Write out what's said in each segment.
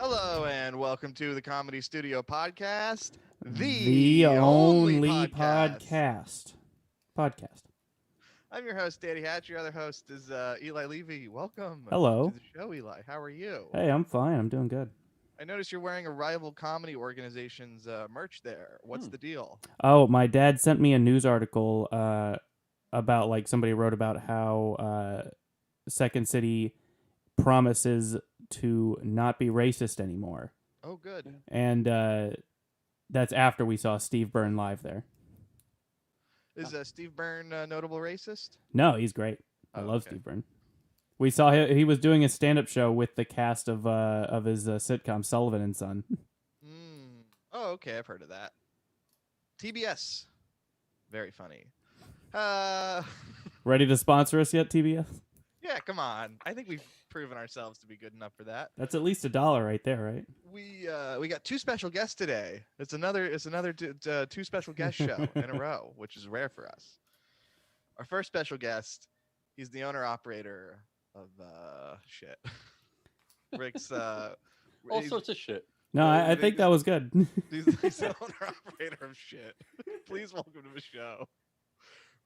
Hello and welcome to the Comedy Studio Podcast, The only podcast. I'm your host, Danny Hatch. Your other host is Eli Levy. Welcome Hello. to the show, Eli. How are you? Hey, I'm fine. I'm doing good. I noticed you're wearing a rival comedy organization's merch there. What's the deal? Oh, my dad sent me a news article about, like, somebody wrote about how Second City promises to not be racist anymore. Oh, good. And that's after we saw Steve Byrne live there. Is Steve Byrne a notable racist? No, he's great. I love okay. Steve Byrne. We saw he was doing a stand-up show with the cast of his sitcom Sullivan and Son. Oh, okay. I've heard of that. TBS. Very funny. Ready to sponsor us yet, TBS? Yeah, come on. I think we've proven ourselves to be good enough for that. That's at least $1 right there, right? We got two special guests today. It's another two special guest show in a row, which is rare for us. Our first special guest, he's the owner operator of shit. Rick's all sorts of shit. No, I think that was good. He's the owner operator of shit. Please welcome to the show,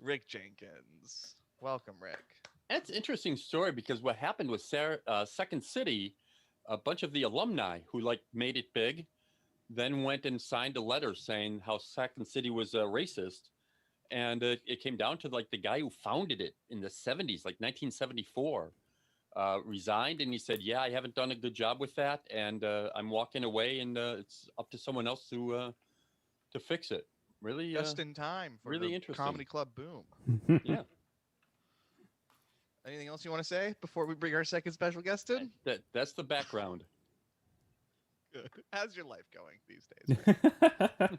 Rick Jenkins. Welcome, Rick. That's an interesting story because what happened was Second City, a bunch of the alumni who made it big, then went and signed a letter saying how Second City was racist, and it came down to the guy who founded it in the 70s, 1974, resigned, and he said, "Yeah, I haven't done a good job with that, and I'm walking away, and it's up to someone else to fix it." Really, just in time for really the interesting comedy club boom. Yeah. Anything else you want to say before we bring our second special guest in? That's the background. Good. How's your life going these days?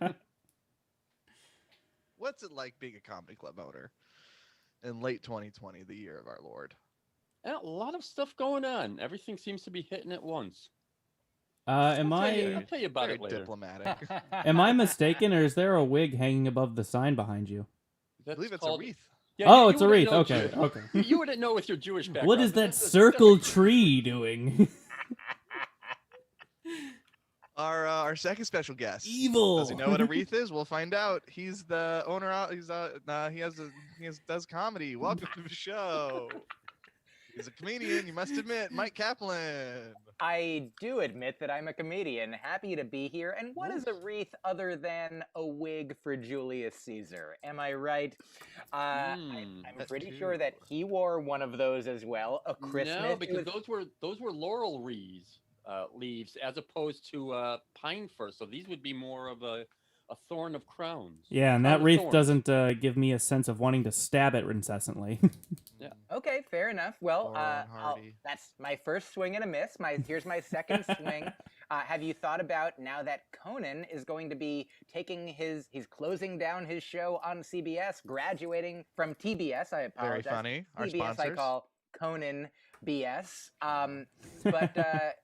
Rick? What's it like being a comedy club owner in late 2020, the year of our Lord? A lot of stuff going on. Everything seems to be hitting at once. I'll tell you about very it later. Diplomatic. Am I mistaken, or is there a wig hanging above the sign behind you? I believe it's a wreath. Yeah, it's a wreath. Okay. You wouldn't know with your Jewish background. What is that circle tree doing? Our second special guest. Evil. Does he know what a wreath is? We'll find out. He's the owner. Does comedy. Welcome to the show. He's a comedian. You must admit, Mike Kaplan. I do admit that I'm a comedian. Happy to be here. And what is a wreath other than a wig for Julius Caesar? Am I right? I'm pretty sure that he wore one of those as well. A Christmas. No, because those were laurel leaves as opposed to pine fir. So these would be more of a thorn of crowns. Yeah, and that wreath doesn't give me a sense of wanting to stab it incessantly. Yeah. Okay, fair enough. Well, that's my first swing and a miss. Here's my second swing. Have you thought about, now that Conan is going to be he's closing down his show on CBS, graduating from TBS, I apologize. Very funny. Our TBS sponsors. I call Conan BS. But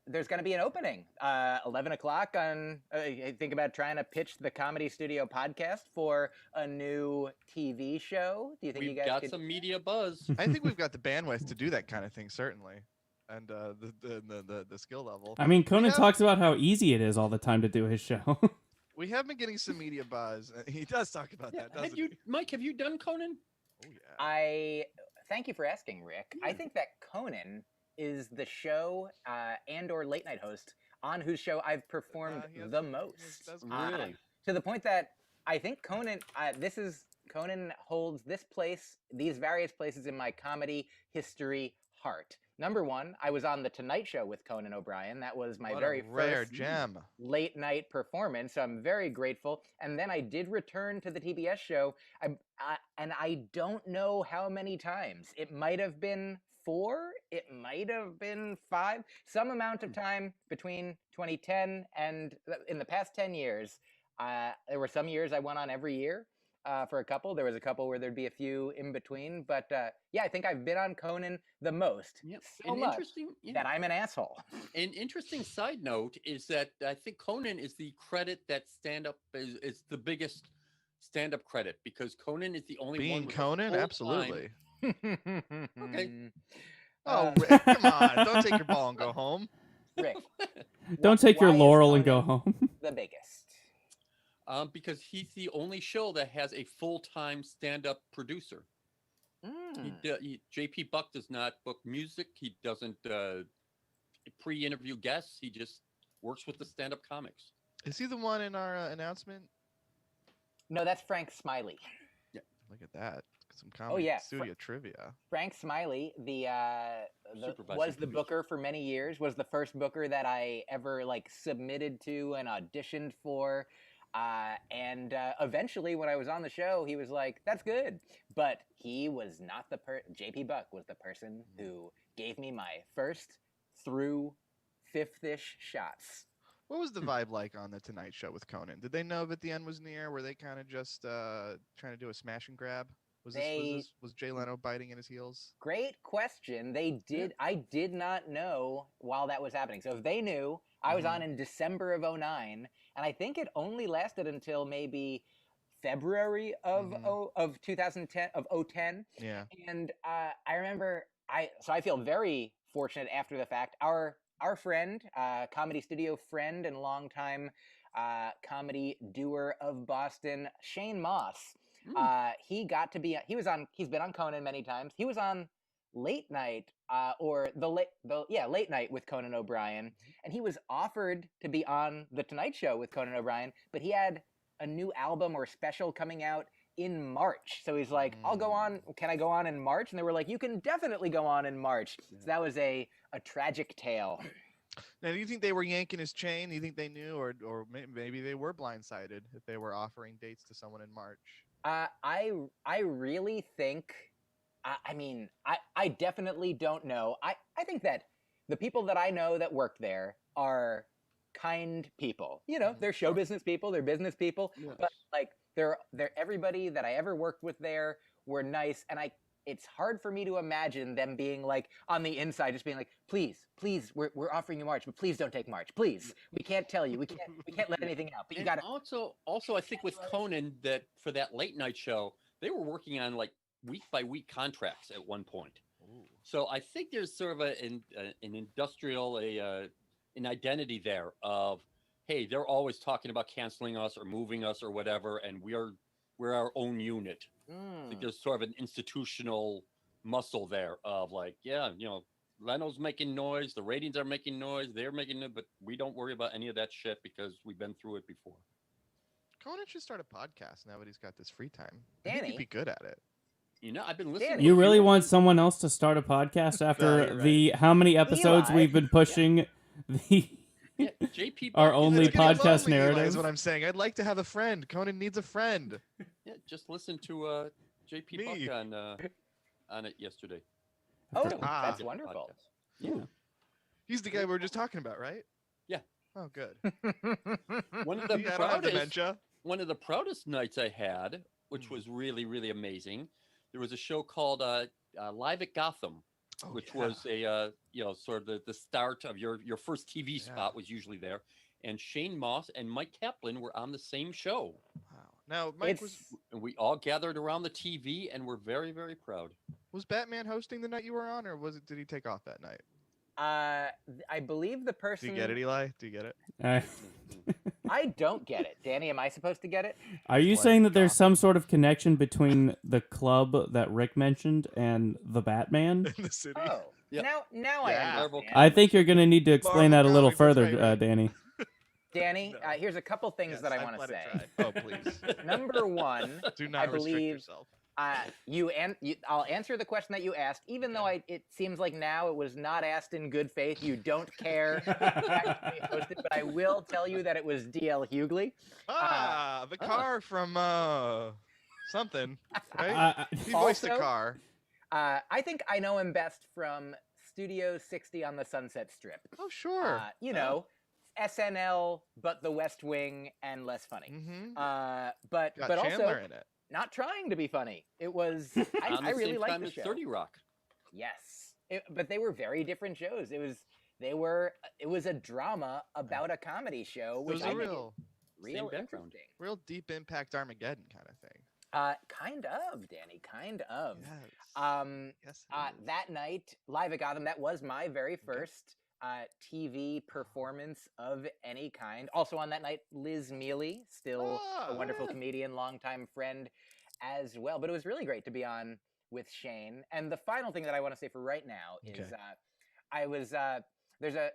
there's going to be an opening, 11 o'clock on, I think about trying to pitch the Comedy Studio podcast for a new TV show. Do you think you guys got some media buzz? I think we've got the bandwidth to do that kind of thing, certainly. And the skill level. I mean, Conan talks about how easy it is all the time to do his show. We have been getting some media buzz. He does talk about that, doesn't he? Mike, have you done Conan? Oh, yeah. Thank you for asking, Rick. I think that Conan is the show and or late night host on whose show I've performed the most. Really? To the point that I think Conan, Conan holds these various places in my comedy history heart. Number one, I was on The Tonight Show with Conan O'Brien. That was my very first gem late night performance. So I'm very grateful. And then I did return to the TBS show, and I don't know how many times. It might have been 4. It might have been 5. Some amount of time between 2010 and in the past 10 years. There were some years I went on every year. For a couple. There was a couple where there'd be a few in between, but I think I've been on Conan the most. Yep. So much that I'm an asshole. An interesting side note is that I think Conan is the credit that stand-up is the biggest stand-up credit, because Conan is the only one. Being Conan, absolutely. Okay. Rick, come on. Don't take your ball and go home. Rick. Don't take your why is laurel and go Conan home. the biggest? Because he's the only show that has a full-time stand-up producer. JP Buck does not book music. He doesn't pre-interview guests. He just works with the stand-up comics. Is he the one in our announcement? No, that's Frank Smiley. Look at that. Some comedy studio trivia. Frank Smiley, Supervising was the producer. booker for many years. Was the first booker that I ever submitted to and auditioned for. And eventually, when I was on the show, he was like, "That's good," but he was not the JP Buck was the person who gave me my first through fifth-ish shots. What was the vibe like on the Tonight Show with Conan? Did they know that the end was near? Were they kind of just trying to do a smash and grab? Was Jay Leno biting in his heels? Great question. They did. I did not know while that was happening. So if they knew, I was on in December of 2009, and I think it only lasted until maybe February of 2010 of 2010. Yeah. And I remember so I feel very fortunate after the fact. Our friend, comedy studio friend and longtime comedy doer of Boston, Shane Moss. He got to be. He's been on Conan many times. He was on Late Night, Late Night with Conan O'Brien, and he was offered to be on the Tonight Show with Conan O'Brien, but he had a new album or special coming out in March. So he's like, "I'll go on. Can I go on in March?" And they were like, "You can definitely go on in March." So that was a tragic tale. Now, do you think they were yanking his chain? Do you think they knew, or maybe they were blindsided if they were offering dates to someone in March? I really think. I definitely don't know. I think that the people that I know that work there are kind people. They're show business people. They're business people. Yes. But they're everybody that I ever worked with there were nice, and it's hard for me to imagine them being on the inside, just being like, please, we're offering you March, but please don't take March. Please, we can't tell you, we can't let anything out. But you got to. Also, I think with Conan that for that late night show, they were working on week by week contracts at one point. Ooh. So I think there's sort of an industrial an identity there of, hey, they're always talking about canceling us or moving us or whatever, and we're our own unit. I think there's sort of an institutional muscle there of Leno's making noise, the ratings are making noise, they're making it, but we don't worry about any of that shit because we've been through it before. Conan should start a podcast now that he's got this free time. Danny. I think he'd be good at it. I've been listening. You really want someone else to start a podcast after right. how many episodes Eli. we've been pushing JP our Buck only It's getting podcast lonely, Eli, narrative? is what I'm saying. I'd like to have a friend. Conan needs a friend. Yeah, just listen to JP Me. Buck on it yesterday. Oh, Ah. that's wonderful. Yeah. He's the guy we were just talking about, right? Yeah. Oh, good. One of the I don't have dementia. one of the proudest nights I had, which was really, really amazing. There was a show called Live at Gotham, which was a sort of the start of your first TV spot was usually there. And Shane Moss and Mike Kaplan were on the same show. Wow. Now, Mike, And we all gathered around the TV and were very, very proud. was Batman hosting the night you were on, or did he take off that night? I believe the Do person. you get it, Eli? Do you get it? I don't get it. Danny, am I supposed to get it? Are you Like saying that there's Gotham. some sort of connection between the club that Rick mentioned and the Batman? In the city? Oh, Yep. now I Yeah. understand. I think you're going to need to explain Marvel that a little Comics, that's further, right. Danny. Danny, No. here's a couple things Yes, that I I'd want to let say. it try. Oh, please. Number one, Do not restrict believe- yourself. I'll answer the question that you asked, even though it seems like now it was not asked in good faith. You don't care who actually hosted, but I will tell you that it was D.L. Hughley. The car from something, right? He voiced the Also- car. I think I know him best from Studio 60 on the Sunset Strip. Oh, sure. SNL, but The West Wing and less funny. Mm-hmm. But Got but Chandler also in it. not trying to be funny. It was On I the really same liked time the as show. 30 Rock. Yes, but they were very different shows. It was a drama about a comedy show, It which was I a think real Same background. interesting. deep impact Armageddon kind of thing. Kind of, Danny, kind of. Yes. Um, Yes. it is. that night, Live at Gotham, that was my very first TV performance of any kind. Also on that night, Liz Mealy, still a wonderful comedian, longtime friend as well. But it was really great to be on with Shane. And the final thing that I want to say for right now is I was there's a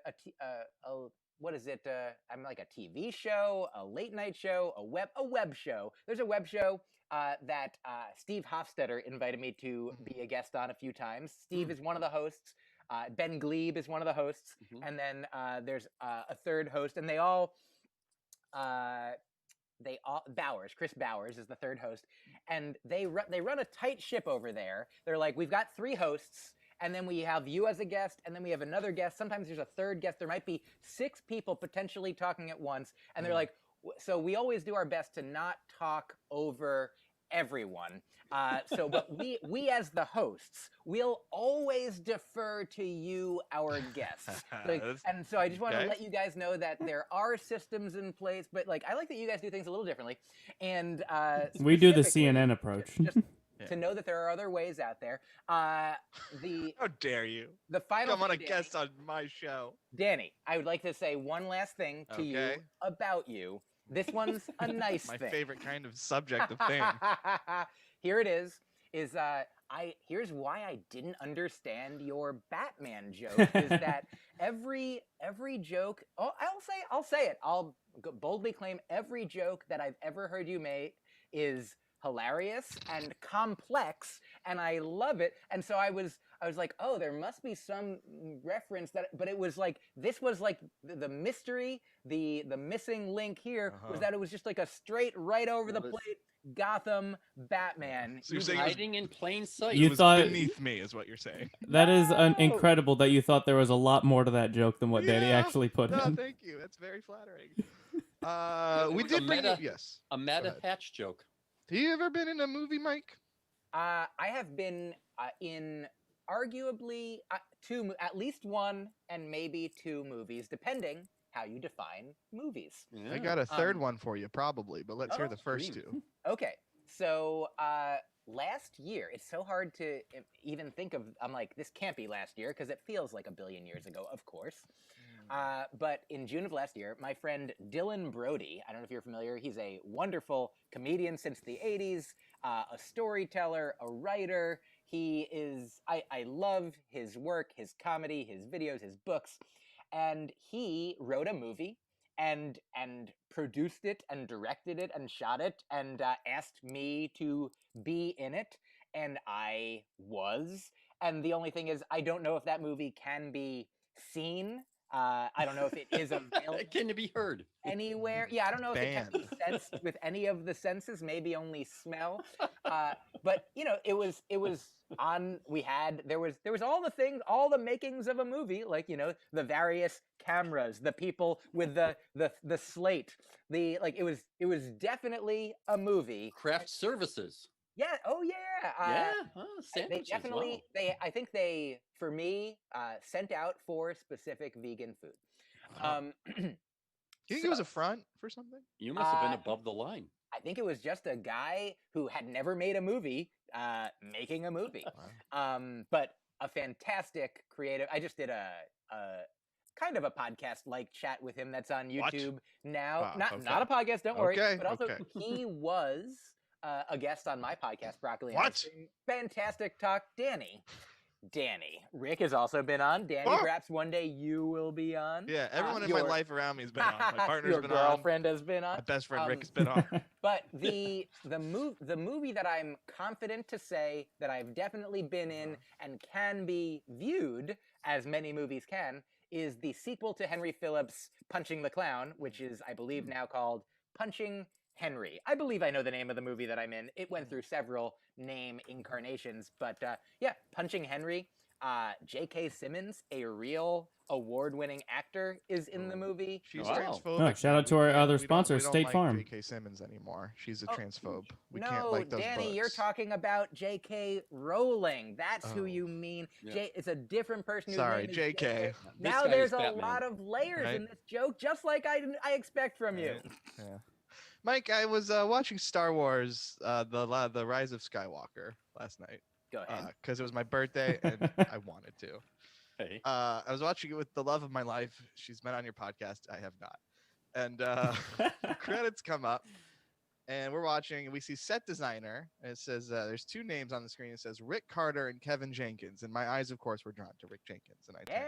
what is it? I'm like a TV show, a late night show, a web show. There's a web show that Steve Hofstetter invited me to be a guest on a few times. Steve is one of the hosts. Ben Glebe is one of the hosts, and then there's a third host, and Chris Bowers is the third host, and they run a tight ship over there. They're like, we've got 3 hosts, and then we have you as a guest, and then we have another guest. Sometimes there's a third guest. There might be 6 people potentially talking at once, and they're like, so we always do our best to not talk over everyone. But we as the hosts, we'll always defer to you, our guests. And so I just want to let you guys know that there are systems in place, but like I like that you guys do things a little differently. And we do the CNN approach. Just to know that there are other ways out there. How dare you? The final come on a guest on my show, Danny. I would like to say one last thing to you about you. This one's a nice thing. My favorite kind of subject of thing. Here it is here's why I didn't understand your Batman joke is that every joke, I'll say it. I'll boldly claim every joke that I've ever heard you make is hilarious and complex, and I love it. And so I was like, oh, there must be some reference but it was like, this was like the mystery, the missing link here was that it was just like a straight right over the plate Gotham Batman. So you're saying hiding in plain sight. You thought beneath me is what you're saying. That is incredible that you thought there was a lot more to that joke than what Danny actually put in. Thank you. That's very flattering. We did bring a meta Hatch joke. Have you ever been in a movie, Mike? I have been in arguably at least 1 and maybe 2 movies, depending how you define movies. Yeah. I got a third one for you, probably, but let's hear the first 2. Okay, so last year, it's so hard to even think of. I'm like, this can't be last year because it feels like a billion years ago, of course. But in June of last year, my friend Dylan Brody, I don't know if you're familiar, he's a wonderful comedian since the 80s, a storyteller, a writer. He is, I love his work, his comedy, his videos, his books. And he wrote a movie and produced it and directed it and shot it and asked me to be in it. And I was. And the only thing is, I don't know if that movie can be seen. I don't know if it is available. Can it be heard anywhere? Yeah, I don't know if it can be sensed with any of the senses. Maybe only smell. But it was on. There was all the things, all the makings of a movie, like the various cameras, the people with the slate, it was definitely a movie. Craft services. Yeah. Oh, yeah. They definitely. I think they, for me, sent out for specific vegan food. Do you think it was a front for something? You must have been above the line. I think it was just a guy who had never made a movie, making a movie. Wow. But a fantastic creative. I just did a kind of a podcast-like chat with him that's on YouTube now. Not a podcast. Don't worry. But also he was a guest on my podcast, Broccoli. What? Fantastic talk, Danny. Rick has also been on. Danny, perhaps one day you will be on. Yeah, everyone in my life around me has been on. My partner's been on. Your girlfriend has been on. My best friend Rick has been on. But the movie that I'm confident to say that I've definitely been in and can be viewed, as many movies can, is the sequel to Henry Phillips' Punching the Clown, which is, I believe, now called Punching Henry. I believe I know the name of the movie that I'm in. It went through several name incarnations, but Punching Henry. J.K. Simmons, a real award-winning actor, is in the movie. She's transphobic. Oh, shout out to our other sponsor, State we don't Farm. Like J.K. Simmons anymore. She's a transphobe. We can't No, like those Danny, books. you're talking about J.K. Rowling. That's who you mean. Yeah. It's a different person. Sorry, J.K. Now guy there's is a Batman. lot of layers Right? in this joke, just like I expect from you. Yeah. Mike, I was watching Star Wars, the Rise of Skywalker last night. Go ahead. Because it was my birthday and I wanted to. Okay. I was watching it with the love of my life. She's been on your podcast. I have not. And credits come up, and we're watching, and we see set designer. And it says there's two names on the screen. It says Rick Carter and Kevin Jenkins. And my eyes, of course, were drawn to Rick Jenkins. And I turned.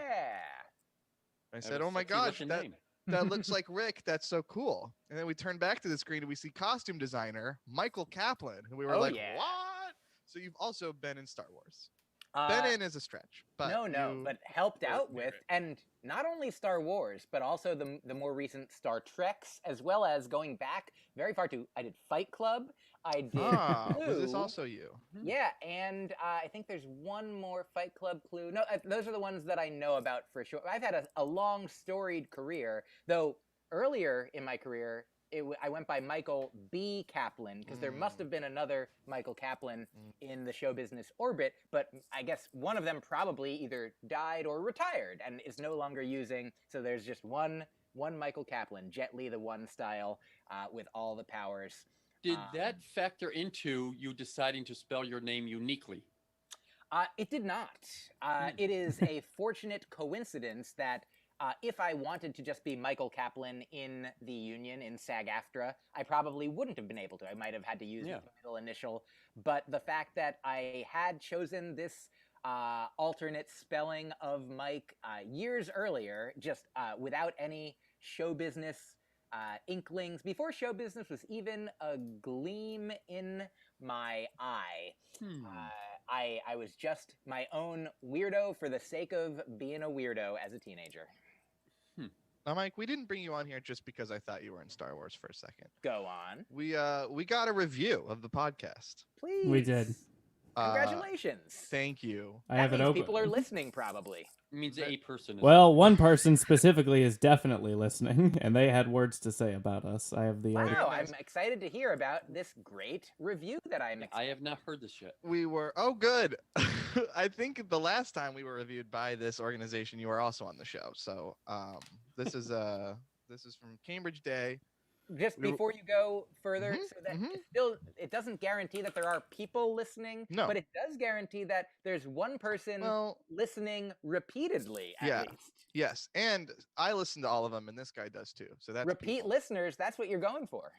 I said, "Oh my gosh, that looks like Rick. That's so cool." And then we turn back to the screen and we see costume designer Michael Kaplan, and we were what? So you've also been in Star Wars. Been in is a stretch, but but helped out with, and not only Star Wars, but also the more recent Star Treks, as well as going back very far to, I did Fight Club, I did Clue. Was this also you? Yeah, and I think there's one more Fight Club, Clue. No, those are the ones that I know about for sure. I've had a long, storied career, though earlier in my career, I went by Michael B. Kaplan, because there must have been another Michael Kaplan in the show business orbit, but I guess one of them probably either died or retired and is no longer using, so there's just one Michael Kaplan, Jet Li the One style, with all the powers. Did that factor into you deciding to spell your name uniquely? It did not. It is a fortunate coincidence that if I wanted to just be Michael Kaplan in the Union, in SAG-AFTRA, I probably wouldn't have been able to. I might have had to use the middle initial. But the fact that I had chosen this alternate spelling of Mike years earlier, just without any show business inklings, before show business was even a gleam in my eye, I was just my own weirdo for the sake of being a weirdo as a teenager. Now, Mike, we didn't bring you on here just because I thought you were in Star Wars for a second. Go on. We got a review of the podcast. Please. We did. Congratulations. Thank you. I have it open. People are listening, probably. It means a person. Well, one person specifically is definitely listening, and they had words to say about us. I have the article. Wow, I'm excited to hear about this great review that I'm expecting. I have not heard this yet. We were, oh, good. I think the last time we were reviewed by this organization, you were also on the show. So this is from Cambridge Day. Just before you go further, so that it doesn't guarantee that there are people listening, but it does guarantee that there's one person listening repeatedly, at least. Yes, and I listen to all of them, and this guy does too. So that's repeat listeners. That's what you're going for.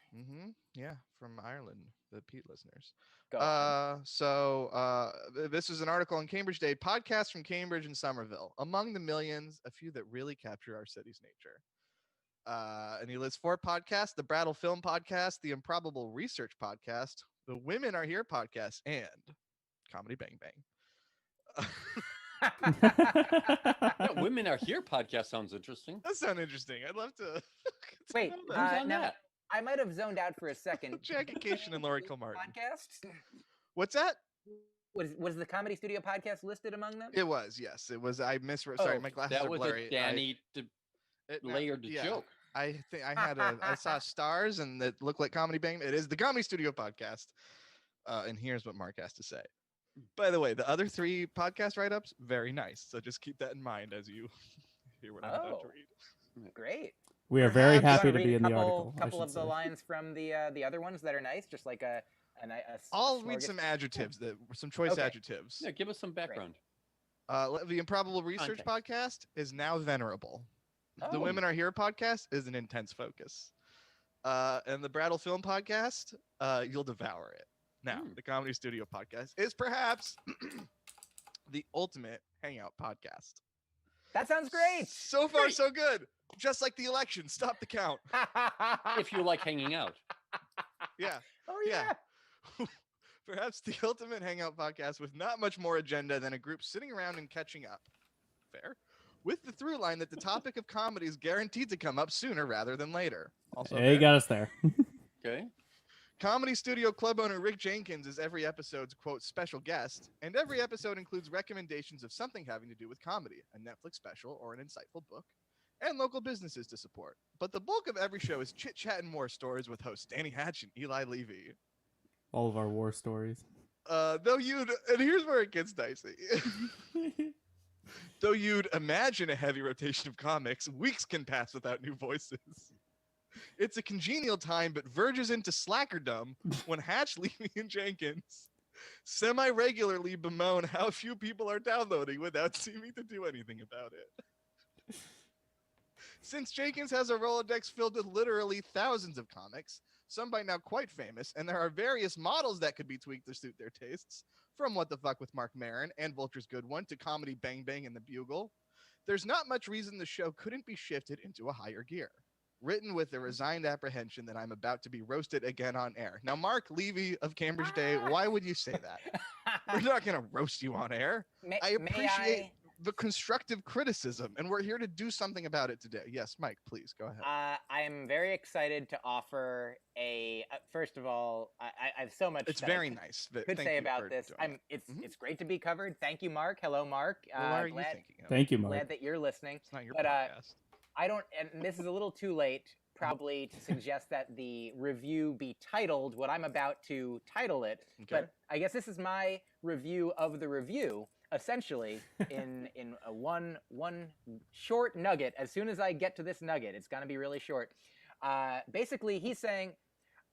Yeah, from Ireland, the repeat listeners. Go on. So this is an article on Cambridge Day, podcasts from Cambridge and Somerville. Among the millions, a few that really capture our city's nature. And he lists 4 podcasts: the Brattle Film Podcast, the Improbable Research Podcast, the Women Are Here Podcast, and Comedy Bang Bang. Women Are Here podcast sounds interesting. That sounds interesting. I'd love to. Wait, Who's on now, that? I might have zoned out for a second. Jackie Cation and Laurie Kilmartin. Podcast? What's that? Was the Comedy Studio podcast listed among them? It was, yes. It was. I misread. Sorry, my glasses That are was blurry. a Danny layered joke. I think I saw stars and that looked like Comedy Bang. It is the Comedy Studio podcast. And here's what Mark has to say. By the way, the other 3 podcast write-ups, very nice. So just keep that in mind as you hear what I'm about to read. Great. We are very Perhaps- happy to be in the article. A couple of the lines from the other ones that are nice, just like a I'll read some adjectives, some choice adjectives. Yeah, give us some background. The Improbable Research Podcast is now venerable. The Women Are Here podcast is an intense focus. And the Brattle Film Podcast, you'll devour it. Now, the Comedy Studio Podcast is perhaps the ultimate hangout podcast. That sounds great. So far, so good. Just like the election. Stop the count. If you like hanging out. Yeah. Oh, yeah. Perhaps the ultimate hangout podcast with not much more agenda than a group sitting around and catching up. Fair. With the through line that the topic of comedy is guaranteed to come up sooner rather than later. Also, he got us there. Okay. Comedy Studio Club owner Rick Jenkins is every episode's, quote, special guest, and every episode includes recommendations of something having to do with comedy, a Netflix special or an insightful book, and local businesses to support. But the bulk of every show is chit-chat and war stories with hosts Danny Hatch and Eli Levy. All of our war stories. And here's where it gets dicey. Though you'd imagine a heavy rotation of comics, weeks can pass without new voices. It's a congenial time, but verges into slackerdom when Hatch, Levy, and Jenkins semi-regularly bemoan how few people are downloading without seeming to do anything about it. Since Jenkins has a Rolodex filled with literally thousands of comics, some by now quite famous, and there are various models that could be tweaked to suit their tastes, from What the Fuck with Mark Maron and Vulture's Good One to Comedy Bang Bang and The Bugle, there's not much reason the show couldn't be shifted into a higher gear. Written with the resigned apprehension that I'm about to be roasted again on air. Now, Mark Levy of Cambridge Day, why would you say that? We're not going to roast you on air. I appreciate the constructive criticism, and we're here to do something about it today. Yes, Mike, please go ahead. I am very excited to offer a. First of all, I have so much. It's very nice. Could say about this. It's great to be covered. Thank you, Mark. Hello, Mark. What are you thinking of? Thank you, Mark. Glad that you're listening. It's not your podcast. I don't, and this is a little too late, probably, to suggest that the review be titled what I'm about to title it. Okay. But I guess this is my review of the review. Essentially, in a one short nugget. As soon as I get to this nugget, it's gonna be really short. Basically, he's saying,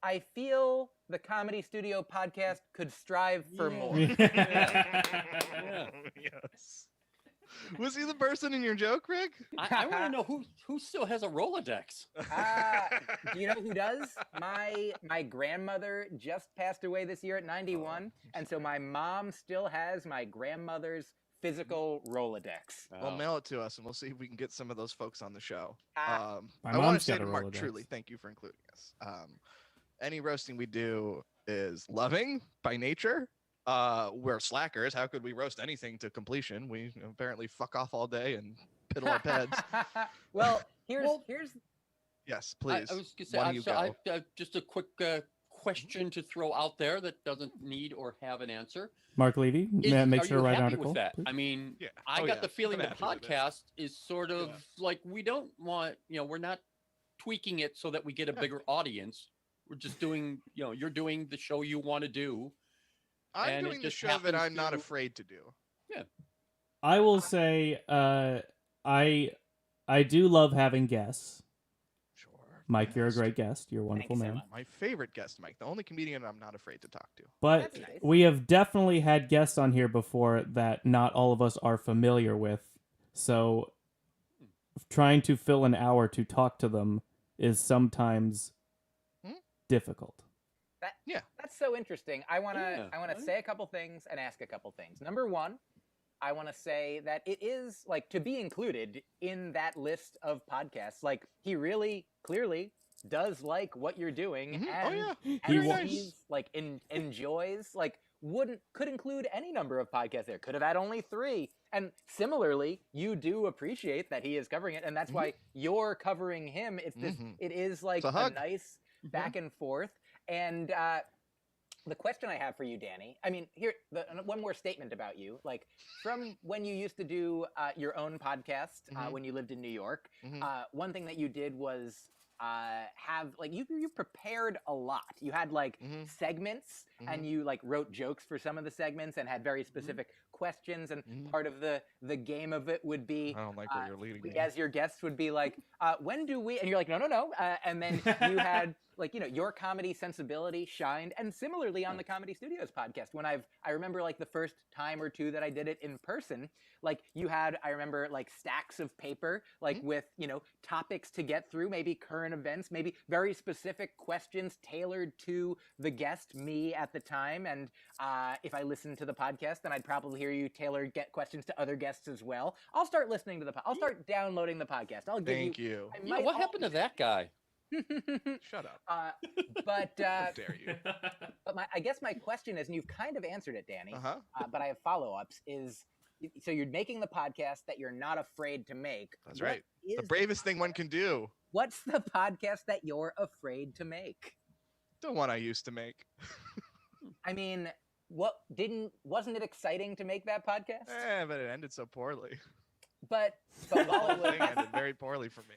I feel the Comedy Studio podcast could strive for more. Yeah. Yes. Was he the person in your joke, Rick? I want to know who still has a Rolodex. Do you know who does? My grandmother just passed away this year at 91, and so my mom still has my grandmother's physical Rolodex. Well, mail it to us, and we'll see if we can get some of those folks on the show. My I want mom's to say got to a Mark, Rolodex. truly, thank you for including us. Any roasting we do is loving by nature. We're slackers. How could we roast anything to completion? We apparently fuck off all day and piddle our peds. Well, here's Yes, please. I was going to say, Why don't you go? just a quick question to throw out there that doesn't need or have an answer. Mark Levy, make Are sure you to write an happy article. with that? please. I mean, Yeah. I Oh, got yeah. the feeling I'm the happy with it. podcast is sort of Yeah. like we don't want, we're not tweaking it so that we get a bigger audience. We're just doing, you're doing the show you want to do. I'm and it doing the just show that happens I'm not to- afraid to do. I will say, I do love having guests. Sure. Mike, you're a Best. great guest. You're a wonderful Thanks so man. much. My favorite guest, Mike. The only comedian I'm not afraid to talk to. But That's nice. we have definitely had guests on here before that not all of us are familiar with. So trying to fill an hour to talk to them is sometimes difficult. That's so interesting. I wanna Yeah. say a couple things and ask a couple things. Number one, I want to say that it is like to be included in that list of podcasts. Like he really clearly does like what you're doing, Mhm. and, Oh, yeah. and Very what nice. he's like enjoys. Like could include any number of podcasts there. Could have had only 3. And similarly, you do appreciate that he is covering it, and that's why you're covering him. It's this. Mhm. It is like It's a a hug. nice back and forth. And the question I have for you, Danny, I mean, here, one more statement about you. Like, from when you used to do your own podcast when you lived in New York, one thing that you did was have, like, you prepared a lot. You had, like, segments, and you, like, wrote jokes for some of the segments and had very specific questions. And part of the game of it would be, I don't like where you're leading me. as your guests would be like, when do we, and you're like, no. And then you had, like, your comedy sensibility shined. And similarly on the Comedy Studios podcast, when I remember, like, the first time or two that I did it in person, like, you had, I remember, like, stacks of paper, like, with, topics to get through, maybe current events, maybe very specific questions tailored to the guest, me at the time. And if I listened to the podcast, then I'd probably hear you tailor questions to other guests as well. I'll start listening to I'll start downloading the podcast. I'll give Thank you. I Yeah, might what happened to that guy? Shut up. But How dare you? but I guess my question is, and you've kind of answered it, Danny, Uh-huh. but I have follow-ups, is so you're making the podcast that you're not afraid to make. That's What right. is The bravest thing one can do. What's the podcast that you're afraid to make? The one I used to make. I mean, wasn't it exciting to make that podcast? But it ended so poorly. But The while whole it was, thing ended very poorly for me.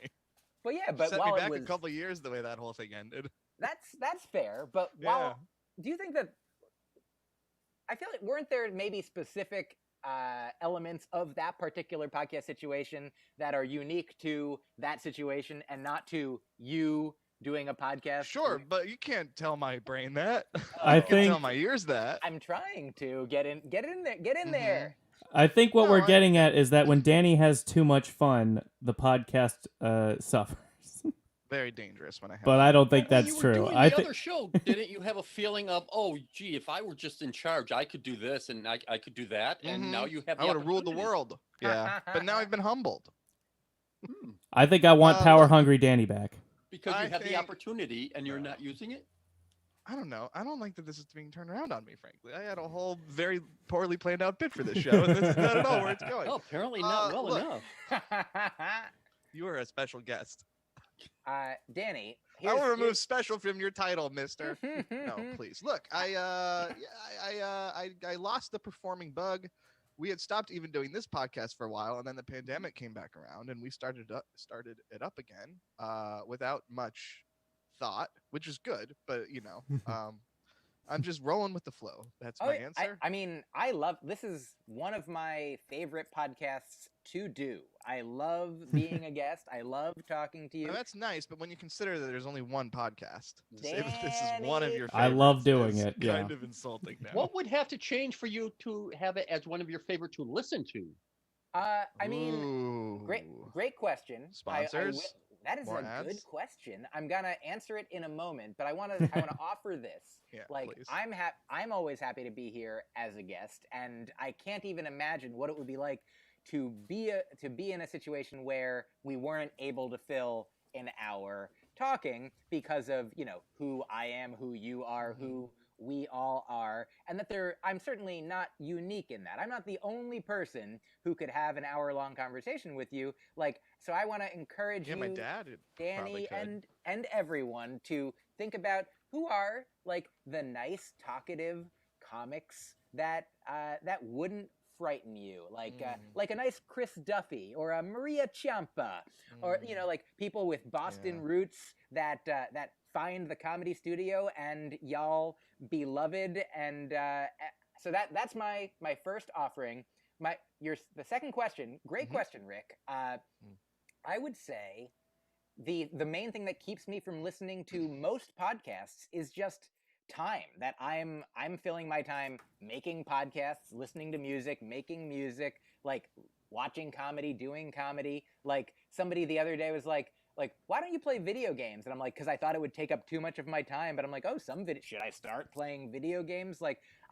but yeah, but Set while me it back was, a couple years the way that whole thing ended. that's fair. But do you think that? I feel like weren't there maybe specific elements of that particular podcast situation that are unique to that situation and not to you doing a podcast. Sure, but you can't tell my brain that. I You can think- tell my ears that. I'm trying to get in there. Get in Mhm. there. I think what No, we're getting at is that when Danny has too much fun, the podcast suffers. Very dangerous when I have. But I don't think When that's you were true. doing I the think other show, didn't you have a feeling of, oh, gee, if I were just in charge, I could do this and I could do that, and now you have. I the would have ruled the opportunity. world. Yeah, but now I've been humbled. I think I want power look, hungry Danny back. Because I you have the think- opportunity and you're not using it. I don't know. I don't like that this is being turned around on me. Frankly, I had a whole very poorly planned out bit for this show, and this is not at all where it's going. Oh, apparently not well look. enough. You are a special guest. Danny, I will remove special from your title, Mister. No, No, please. Look, I lost the performing bug. We had stopped even doing this podcast for a while, and then the pandemic came back around, and we started it up again without much thought, which is good. But I'm just rolling with the flow. That's my answer. I mean, I love this. Is one of my favorite podcasts to do. I love being a guest. I love talking to you. Now, that's nice, but when you consider that there's only one podcast, to say that this is one of Danny. your favorites I love doing is it, yeah. kind of insulting now. What would have to change for you to have it as one of your favorite to listen to? I mean, Ooh. great question. Sponsors? That is More a good ads? question. I'm gonna answer it in a moment, but I want to offer this. Yeah, Like please. I'm always happy to be here as a guest, and I can't even imagine what it would be like to be in a situation where we weren't able to fill an hour talking because of who I am, who you are, who we all are, and that I'm certainly not unique in that. I'm not the only person who could have an hour-long conversation with you. So I want to encourage Yeah, you, my dad probably Danny, could. and everyone to think about who are the nice, talkative comics that wouldn't frighten you, like a nice Chris Duffy or a Maria Ciampa, or people with Boston roots that find the Comedy Studio and y'all beloved, and so that's my first offering. The second question, great question, Rick. I would say the main thing that keeps me from listening to most podcasts is just time. That I'm filling my time making podcasts, listening to music, making music, watching comedy, doing comedy. Somebody the other day was like, why don't you play video games? And I'm like, because I thought it would take up too much of my time. But I'm like, should I start playing video games?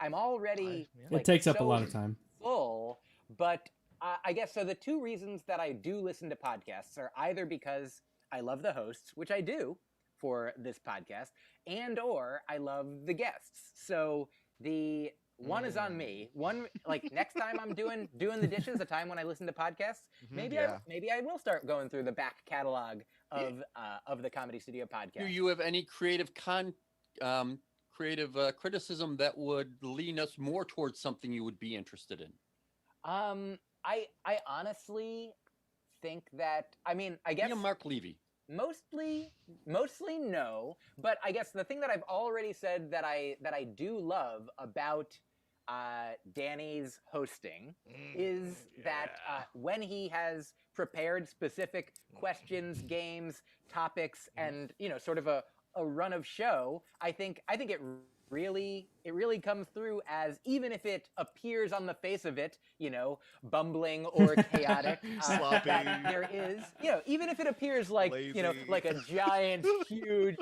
I'm already It takes up a so lot of time. full. But I guess so. The two reasons that I do listen to podcasts are either because I love the hosts, which I do for this podcast, and or I love the guests. So the one is on me. One, next time I'm doing the dishes, the time when I listen to podcasts, maybe I will start going through the back catalog of the Comedy Studio podcast. Do you have any creative criticism that would lean us more towards something you would be interested in? I honestly think that, I guess Mark Levy. Mostly no, but I guess the thing that I've already said that I do love about Danny's hosting is that when he has prepared specific questions, games, topics, and sort of a run of show, I think it really comes through as, even if it appears on the face of it, bumbling or chaotic, Sloppy. there is, even if it appears like like a giant, huge,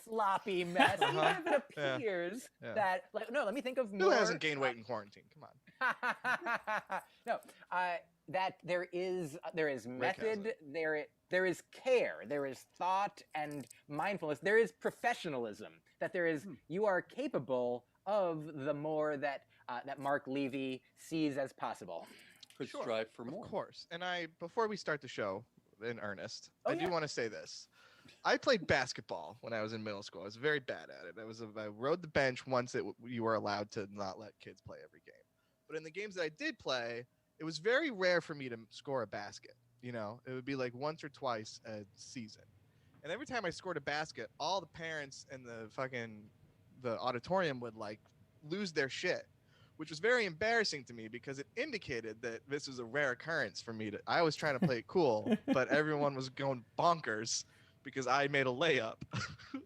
sloppy mess, even if it appears that, no, let me think of more. Who hasn't gained weight in quarantine? Come on. No, that there is method, there is care, there is thought and mindfulness, there is professionalism, that there is you are capable of the more that Mark Levy sees as possible. Could strive for more. Of course. And before we start the show in earnest, Oh, I do want to say this. I played basketball when I was in middle school. I was very bad at it. I rode the bench once you were allowed to not let kids play every game. But in the games that I did play, it was very rare for me to score a basket. It would be once or twice a season. And every time I scored a basket, all the parents in the auditorium would lose their shit, which was very embarrassing to me because it indicated that this was a rare occurrence for me I was trying to play it cool, but everyone was going bonkers because I made a layup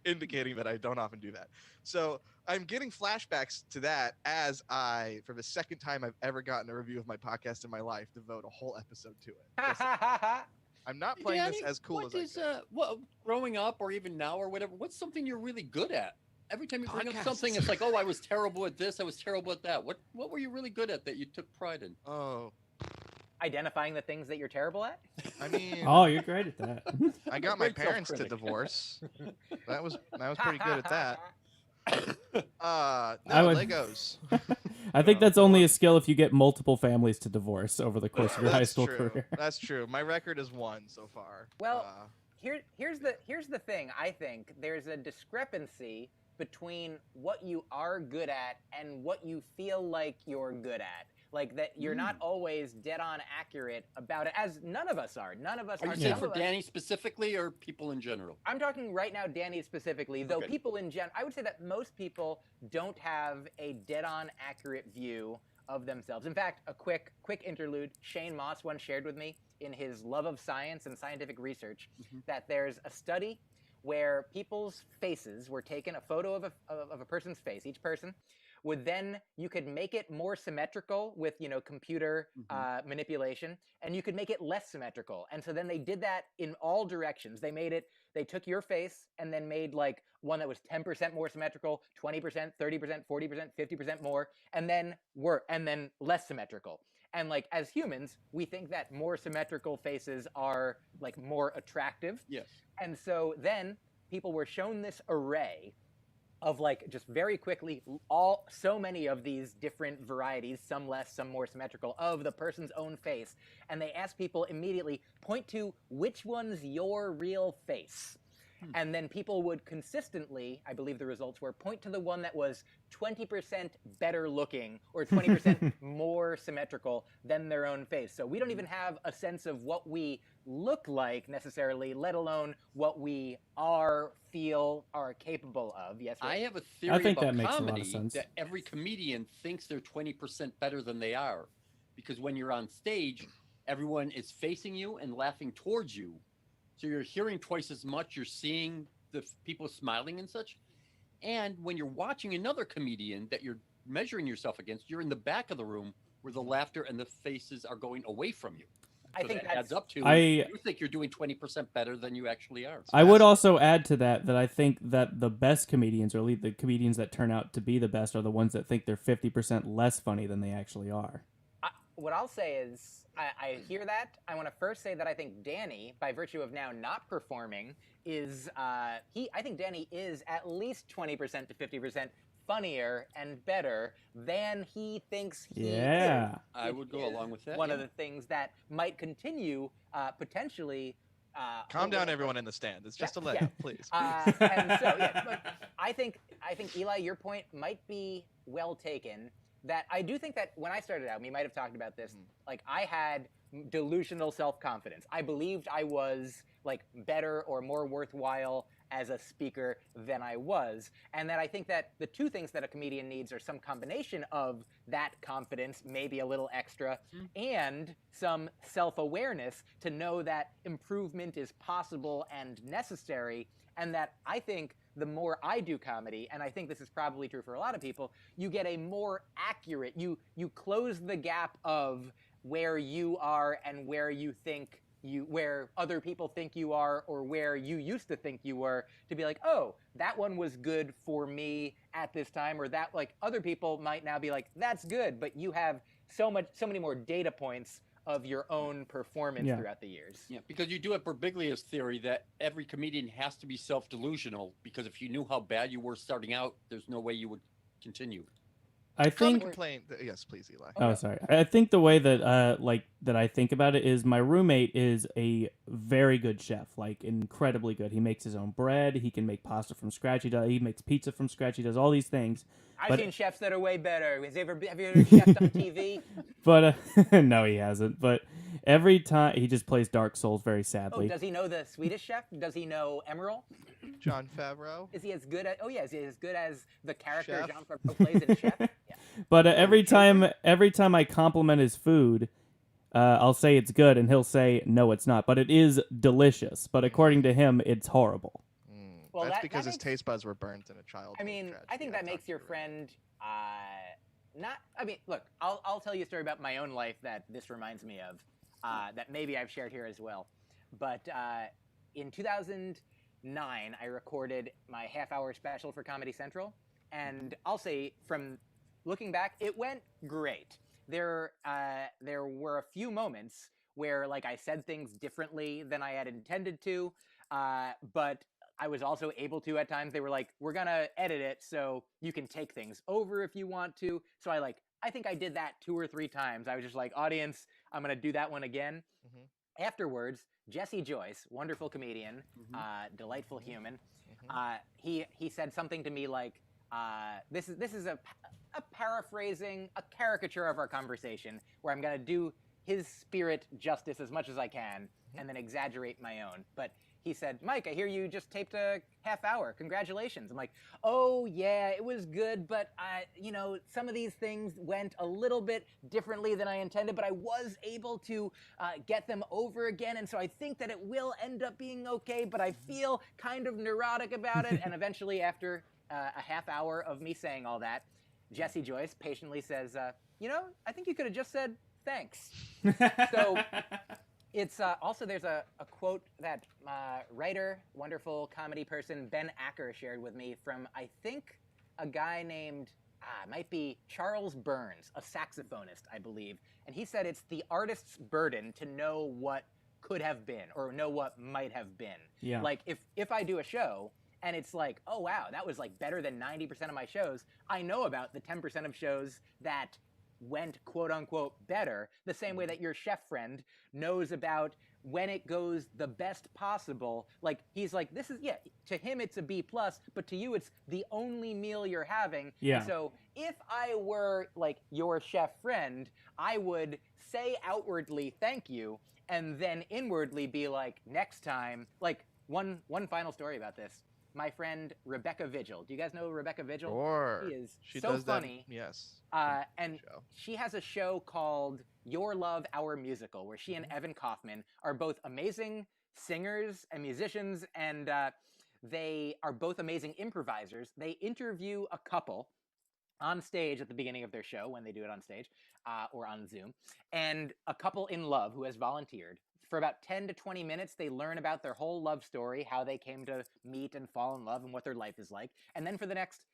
indicating that I don't often do that. So I'm getting flashbacks to that as I, for the second time I've ever gotten a review of my podcast in my life, devote a whole episode to it. I'm not playing this as cool as I could. Well, growing up or even now or whatever, what's something you're really good at? Every time you bring up Podcasts. something, it's like, oh, I was terrible at this, I was terrible at that. What were you really good at that you took pride in? Oh, Identifying the things that you're terrible at. I mean, Oh, you're great at that. I got my Great parents to self-critic. divorce. That was pretty good at that. I No, would- Legos. I think that's only a skill if you get multiple families to divorce over the course of your high That's school true. career. That's true. My record is 1 so far. Well, here's the thing. I think there's a discrepancy between what you are good at and what you feel like you're good at. Like that you're not always dead on accurate about it, as none of us are. None of us Are are. you saying Some for of us- Danny specifically or people in general? I'm talking right now, Danny specifically. Though Okay. people in general, I would say that most people don't have a dead-on accurate view of themselves. In fact, a quick interlude. Shane Moss once shared with me in his love of science and scientific research that there's a study where people's faces were taken, a photo of a person's face, each person would then, you could make it more symmetrical with, computer manipulation, and you could make it less symmetrical. And so then they did that in all directions. They took your face and then made like one that was 10% more symmetrical, 20%, 30%, 40%, 50% more, and then less symmetrical. And like as humans, we think that more symmetrical faces are like more attractive. Yes. And so then people were shown this array of like just very quickly so many of these different varieties, some less, some more symmetrical, of the person's own face. And they asked people immediately, point to which one's your real face. And then people would consistently, I believe the results were, point to the one that was 20% better looking or 20% more symmetrical than their own face. So we don't even have a sense of what we look like necessarily, let alone what we are, feel, are capable of. Yes, I Rick? have a theory think about that makes a lot of comedy sense. that every comedian thinks they're 20% better than they are. Because when you're on stage, everyone is facing you and laughing towards you. So you're hearing twice as much, you're seeing the people smiling and such. And when you're watching another comedian that you're measuring yourself against, you're in the back of the room where the laughter and the faces are going away from you. I So think that adds up to I- you think you're doing 20% better than you actually are. I would also add to that I think that the best comedians, or at least the comedians that turn out to be the best, are the ones that think they're 50% less funny than they actually are. What I'll say is, I hear that. I want to first say that I think Danny, by virtue of now not performing, is I think Danny is at least 20% to 50% funnier and better than he thinks he Yeah. is. I would go along with that. One yeah. of the things that might continue potentially. Calm down, everyone in the stand. It's just a Yeah, layup, please. And so, yeah, but I think Eli, your point might be well taken. That I do think that when I started out, we might have talked about this. Like I had delusional self-confidence. I believed I was like better or more worthwhile as a speaker than I was, and that I think that the two things that a comedian needs are some combination of that confidence, maybe a little extra, and some self-awareness to know that improvement is possible and necessary, and that I think the more I do comedy, and I think this is probably true for a lot of people, you get a more accurate, you close the gap of where you are and where other people think you are, or where you used to think you were, to be like, oh, that one was good for me at this time, or that, like, other people might now be like, that's good, but you have so many more data points of your own performance throughout the years. Yeah, because you do have Birbiglia's theory that every comedian has to be self-delusional, because if you knew how bad you were starting out, there's no way you would continue. I Common think. complaint. Yes, please, Eli. Oh, sorry. I think the way that that I think about it is my roommate is a very good chef, like incredibly good. He makes his own bread. He can make pasta from scratch. He makes pizza from scratch. He does all these things. I've seen chefs that are way better. Have you ever chefed on TV? But no, he hasn't. But every time he just plays Dark Souls very Oh, sadly. does he know the Swedish chef? Does he know Emerald? John Favreau. Is he as good at? Oh yeah, is he as good as the character Chef. Jean Favreau plays in Chef? Yeah. But every time I compliment his food, I'll say it's good, and he'll say, no, it's not. But it is delicious. But according to him, it's horrible. Well, That's that because his makes- taste buds were burnt in a childhood I mean, tragedy. I think that makes your friend not. I mean, look, I'll tell you a story about my own life that this reminds me of, that maybe I've shared here as well. But in 2009, I recorded my half-hour special for Comedy Central, and I'll say from looking back, it went great. There were a few moments where like I said things differently than I had intended to, but I was also able to at times. They were like, we're gonna edit it so you can take things over if you want to. So I think I did that 2 or 3 times. I was just like, audience, I'm gonna do that one again. Afterwards, Jesse Joyce, wonderful comedian, delightful human, he said something to me like, this is a paraphrasing, a caricature of our conversation where I'm gonna do his spirit justice as much as I can and then exaggerate my own. But he said, Mike, I hear you just taped a half hour. Congratulations. I'm like, oh yeah, it was good, but some of these things went a little bit differently than I intended, but I was able to get them over again, and so I think that it will end up being okay, but I feel kind of neurotic about it. And eventually, after a half hour of me saying all that, Jesse Joyce patiently says, I think you could have just said thanks. So it's also, there's a quote that writer, wonderful comedy person, Ben Acker shared with me from, I think, a guy named, might be Charles Burns, a saxophonist, I believe. And he said it's the artist's burden to know what could have been or know what might have been. Yeah. Like if I do a show and it's like, oh wow, that was like better than 90% of my shows, I know about the 10% of shows that went quote unquote better, the same way that your chef friend knows about when it goes the best possible. Like he's like, this is, yeah, to him it's a B+, but to you it's the only meal you're having. Yeah. And so if I were like your chef friend, I would say outwardly thank you and then inwardly be like, next time. Like one final story about this. My friend Rebecca Vigil. Do you guys know Rebecca Vigil? Sure. She is so funny. Yes. And she has a show called Your Love, Our Musical, where she and Evan Kaufman are both amazing singers and musicians, and they are both amazing improvisers. They interview a couple on stage at the beginning of their show when they do it on stage or on Zoom, and a couple in love who has volunteered. For about 10 to 20 minutes, they learn about their whole love story, how they came to meet and fall in love and what their life is like. And then for the next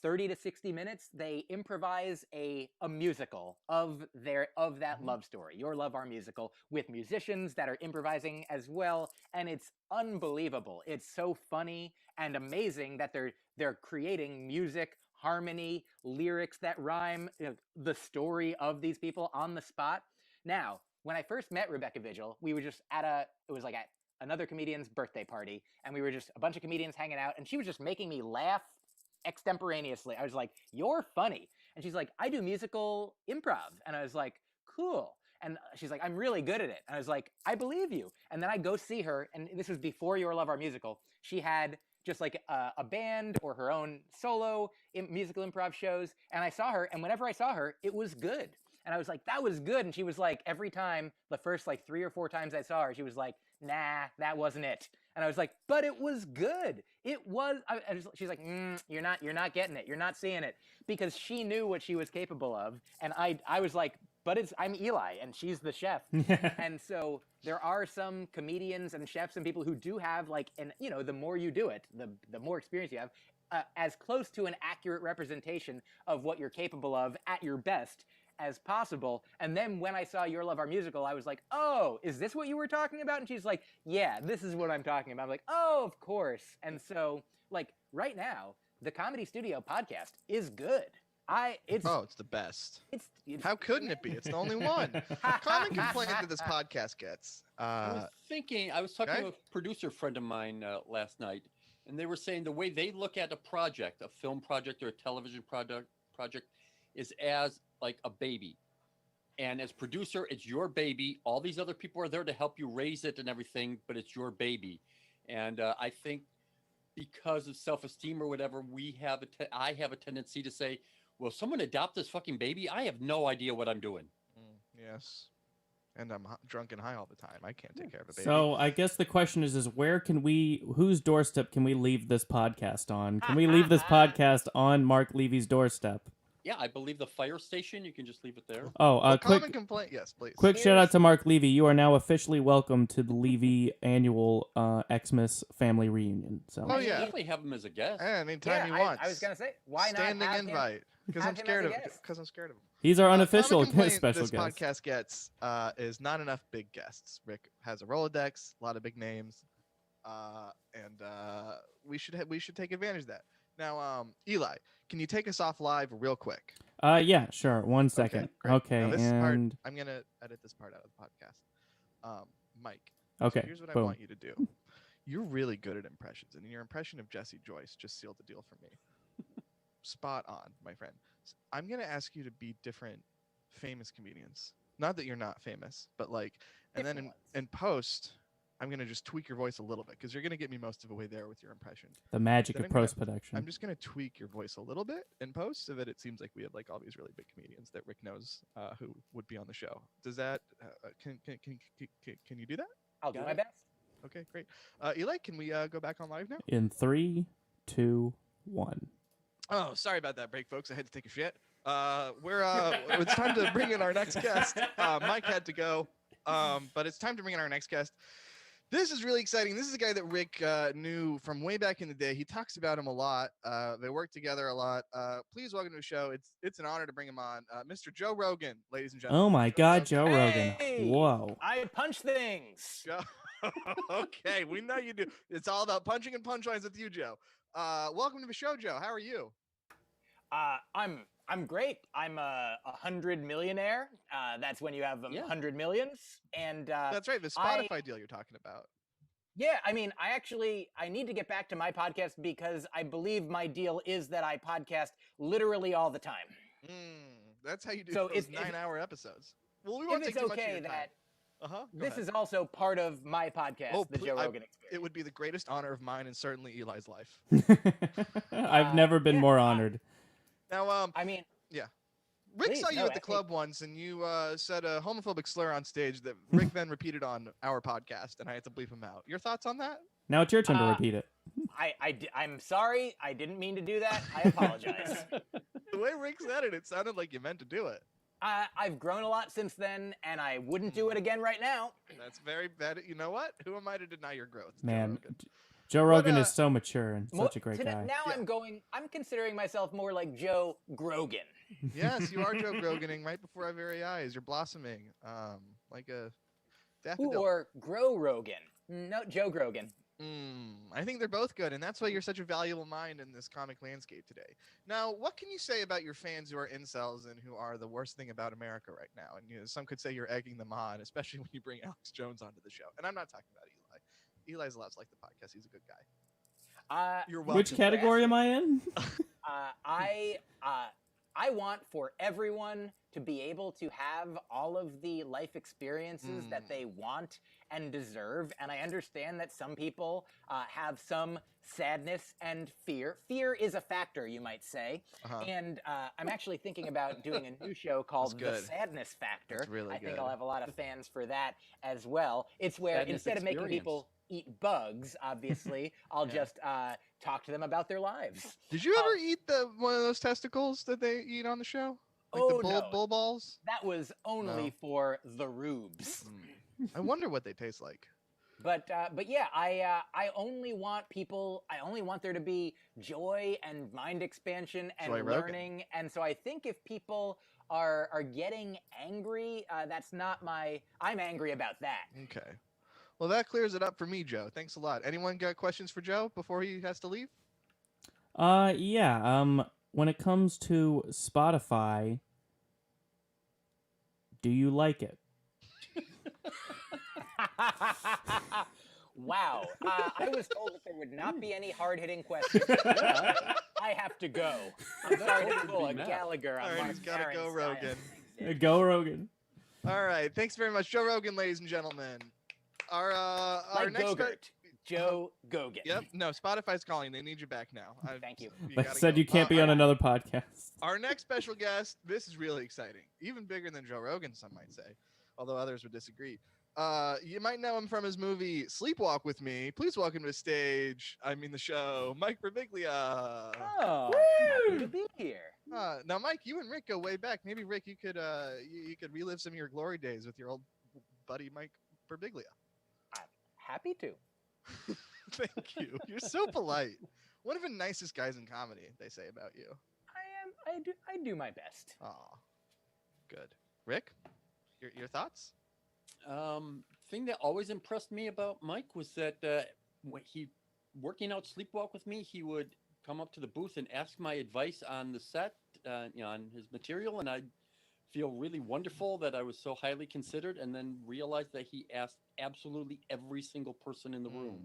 30 to 60 minutes, they improvise a musical of that love story, Your Love, Our Musical, with musicians that are improvising as well. And it's unbelievable. It's so funny and amazing that they're creating music, harmony, lyrics that rhyme, the story of these people on the spot. Now, when I first met Rebecca Vigil, we were just at another comedian's birthday party, and we were just a bunch of comedians hanging out, and she was just making me laugh extemporaneously. I was like, you're funny. And she's like, I do musical improv. And I was like, cool. And she's like, I'm really good at it. And I was like, I believe you. And then I go see her, and this was before Your Love, Our Musical. She had just like a band or her own solo musical improv shows, and I saw her, and whenever I saw her, it was good. And I was like, that was good. And she was like, every time, the first like 3 or 4 times I saw her, she was like, nah, that wasn't it. And I was like, but it was good. It was. She's like, you're not getting it. You're not seeing it, because she knew what she was capable of. And I was like, but I'm Eli, and she's the chef. And so there are some comedians and chefs and people who do have like, and the more you do it, the more experience you have, as close to an accurate representation of what you're capable of at your best as possible. And then when I saw Your Love, Our Musical, I was like, oh, is this what you were talking about? And she's like, yeah, this is what I'm talking about. I'm like, oh, of course. And so like right now, the Comedy Studio podcast is good. It's the best. It's How couldn't it be? It's the only one. Common complaint that this podcast gets. I was talking to a producer friend of mine last night, and they were saying the way they look at a project, a film project or a television project, is as like a baby. And as producer, it's your baby. All these other people are there to help you raise it and everything, but it's your baby. And I think because of self-esteem or whatever, I have a tendency to say, will someone adopt this fucking baby? I have no idea what I'm doing. Yes. and I'm drunk and high all the time. I can't take care of a baby. So I guess the question is whose doorstep can we leave this podcast on? Can we leave this podcast on Mark Levy's doorstep? Yeah, I believe the fire station. You can just leave it there. Oh, Well, quick common complaint. Yes, please. quick shout out to Mark Levy. You are now officially welcome to the Levy annual Xmas family reunion. So Oh, You yeah. definitely have him as a guest. Anytime he Yeah, wants. I was gonna say, why Standing not have him? invite. Because have I'm him as scared a of. guest. Because I'm scared of him. he's our unofficial Common complaint special this guest. podcast gets is not enough big guests. Rick has a Rolodex, a lot of big names, and we should take advantage of that. Now, Eli, can you take us off live real quick? Yeah, sure. 1 second. great. Okay, Now, this part, and I'm gonna edit this part out of the podcast. Mike. okay, So here's what I boom. want you to do. You're really good at impressions, and your impression of Jesse Joyce just sealed the deal for me. Spot on, my friend. I'm gonna ask you to be different famous comedians. Not that you're not famous, but like, and then Different in post, I'm gonna just tweak your voice a little bit because you're gonna get me most of the way there with your impression. The magic Then of I'm gonna- post production. I'm just gonna tweak your voice a little bit in post so that it seems like we have like all these really big comedians that Rick knows who would be on the show. Does that can you do that? I'll do Got my it. best. Okay, great. Eli, can we go back on live now? In 3, 2, 1. Oh, sorry about that break, folks. I had to take a shit. It's time to bring in our next guest. Mike had to go, but it's time to bring in our next guest. This is really exciting. This is a guy that Rick knew from way back in the day. He talks about him a lot. They work together a lot. Please welcome to the show. It's an honor to bring him on, Mr. Joe Rogan, ladies and gentlemen. Oh my God, Joe Rogan! Hey! Whoa. I punch things. Joe. Okay, we know you do. It's all about punching and punchlines with you, Joe. Welcome to the show, Joe. How are you? I'm great. I'm a 100 millionaire. That's when you have Yeah. 100 millions. And That's right, the Spotify deal you're talking about. yeah, I mean, I need to get back to my podcast because I believe my deal is that I podcast literally all the time. That's how you do So those if- 9-hour episodes. Well, we If won't it's take too much of okay your time. that Uh-huh. this is also part of my podcast, Oh, the please- Joe Rogan Experience. It would be the greatest honor of mine and certainly Eli's life. I've never been yeah, more honored. Now, I mean, Rick please, saw you no, at the I think- club once, and you said a homophobic slur on stage that Rick then repeated on our podcast, and I had to bleep him out. Your thoughts on that? Now it's your turn to repeat it. I'm sorry. I didn't mean to do that. I apologize. The way Rick said it sounded like you meant to do it. I've grown a lot since then, and I wouldn't do it again right now. That's very bad. You know what? Who am I to deny your growth? Joe Man, Rogan? Joe Rogan What, is so mature and such a great Today- guy. Now Yeah. I'm considering myself more like Joe Grogan. Yes, you are Joe Groganing right before our very eyes. You're blossoming like a daffodil. Or Grow Rogan. No, Joe Grogan. I think they're both good, and that's why you're such a valuable mind in this comic landscape today. Now, what can you say about your fans who are incels and who are the worst thing about America right now? And some could say you're egging them on, especially when you bring Alex Jones onto the show. And I'm not talking about Eli. Eli's allowed to like the podcast. He's a good guy. You're welcome. Which category am I in? I want for everyone to be able to have all of the life experiences that they want and deserve. And I understand that some people have some sadness and fear. Fear is a factor, you might say. And I'm actually thinking about doing a new show called The good. Sadness Factor. That's really I think good. I'll have a lot of fans for that as well. It's where Sadness instead of making experience. people eat bugs, obviously, I'll just talk to them about their lives. Did you ever eat one of those testicles that they eat on the show? Like Oh, the no. bull balls? That was only No. for the rubes. I wonder what they taste like. But yeah, I only want there to be joy and mind expansion and Joy Rogan. learning. And so I think if people are getting angry, that's not I'm angry about that. Okay. Well, that clears it up for me, Joe. Thanks a lot. Anyone got questions for Joe before he has to leave? Yeah. When it comes to Spotify, do you like it? Wow. I was told that there would not be any hard-hitting questions. I have to go. I'm sorry to pull a Now. Gallagher on All right, Mark he's got to go, Maron's Rogan. style. Go Rogan. All right. Thanks very much, Joe Rogan, ladies and gentlemen. Our Like next Gogurt. Joe Gogan. Yep. No, Spotify's calling. They need you back now. Thank you. They gotta said go. you can't be on another podcast. Our next special guest. This is really exciting. Even bigger than Joe Rogan, some might say. although others would disagree. You might know him from his movie Sleepwalk with Me. Please welcome to the stage, the show, Mike Birbiglia. Oh, happy to be here. Now, Mike, you and Rick go way back. Maybe Rick, you could you could relive some of your glory days with your old buddy Mike Birbiglia. I'm happy to. Thank you. You're so polite. One of the nicest guys in comedy, they say about you. I do my best. Aw, good. Rick, your thoughts? Thing that always impressed me about Mike was that when he working out Sleepwalk with Me, he would come up to the booth and ask my advice on the set, on his material, and I'd feel really wonderful that I was so highly considered, and then realize that he asked absolutely every single person in the room.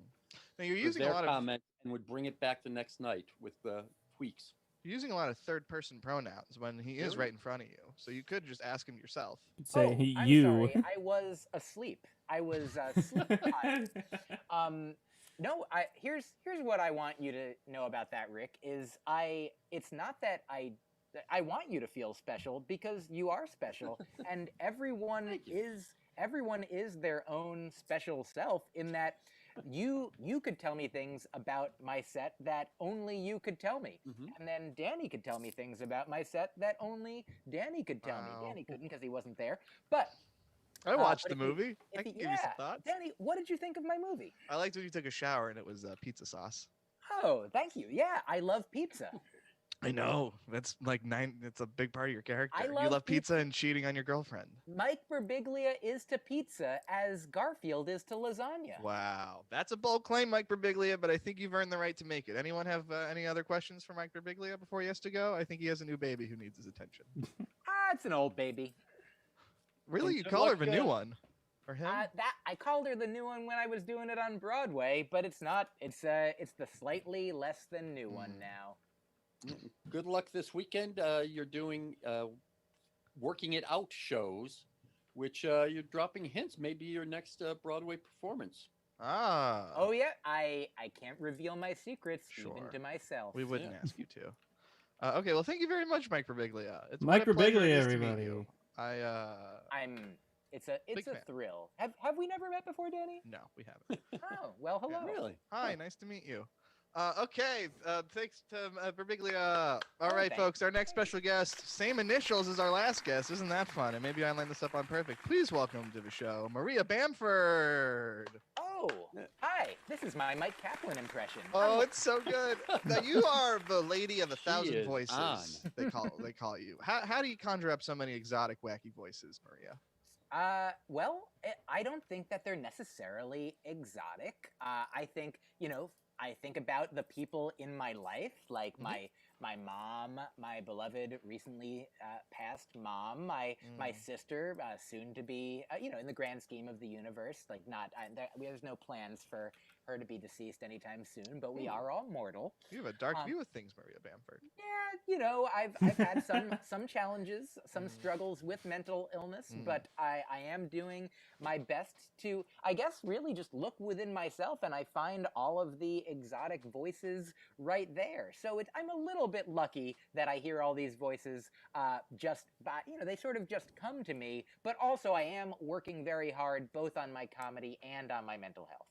Now you're for using a their lot of comment and would bring it back the next night with the tweaks. you're using a lot of third-person pronouns when he is Really? right in front of you, so you could just ask him yourself. Say I'm you. sorry. I was asleep. I was sleep-deprived. No, here's what I want you to know about that, Rick. It's not that I want you to feel special, because you are special, and everyone is their own special self, in that you could tell me things about my set that only you could tell me. And then Danny could tell me things about my set that only Danny could tell me. Danny couldn't because he wasn't there. But I watched but the movie. I can give you some thoughts. Danny, what did you think of my movie? I liked when you took a shower and it was pizza sauce. Oh, thank you. Yeah, I love pizza. I know. That's it's a big part of your character. You love love pizza and cheating on your girlfriend. Mike Birbiglia is to pizza as Garfield is to lasagna. Wow. That's a bold claim, Mike Birbiglia, but I think you've earned the right to make it. Anyone have any other questions for Mike Birbiglia before he has to go? I think he has a new baby who needs his attention. It's an old baby. Really? You good call her luck, the new one? Or him? I called her the new one when I was doing it on Broadway, but it's not. It's the slightly less than new one now. Good luck this weekend. You're doing working it out shows, which you're dropping hints. Maybe your next Broadway performance. Oh yeah, I can't reveal my secrets even Sure. to myself. We wouldn't ask you to. Okay, well, thank you very much, Mike Birbiglia. It's Mike what a pleasure it Birbiglia, is to meet everybody. you. It's a Big fan. thrill. Have we never met before, Danny? No, we haven't. Oh, well, hello. Really? Hi, nice to meet you. Okay, thanks to Birbiglia. All right, thanks. folks, our next special guest, same initials as our last guest. Isn't that fun? And maybe I lined this up on perfect. Please welcome to the show, Maria Bamford. Oh, hi. This is my Mike Kaplan impression. Oh, it's so good. Now you are the lady of a thousand is voices. on. They call you. How do you conjure up so many exotic, wacky voices, Maria? Well, I don't think that they're necessarily exotic. I think, I think about the people in my life, like my mom, my beloved recently passed mom, my sister, soon to be, in the grand scheme of the universe, like there's no plans for her to be deceased anytime soon, but we are all mortal. You have a dark view of things, Maria Bamford. Yeah, I've had some challenges, some struggles with mental illness, but I am doing my best to, I guess, really just look within myself, and I find all of the exotic voices right there. So I'm a little bit lucky that I hear all these voices just by, they sort of just come to me, but also I am working very hard both on my comedy and on my mental health.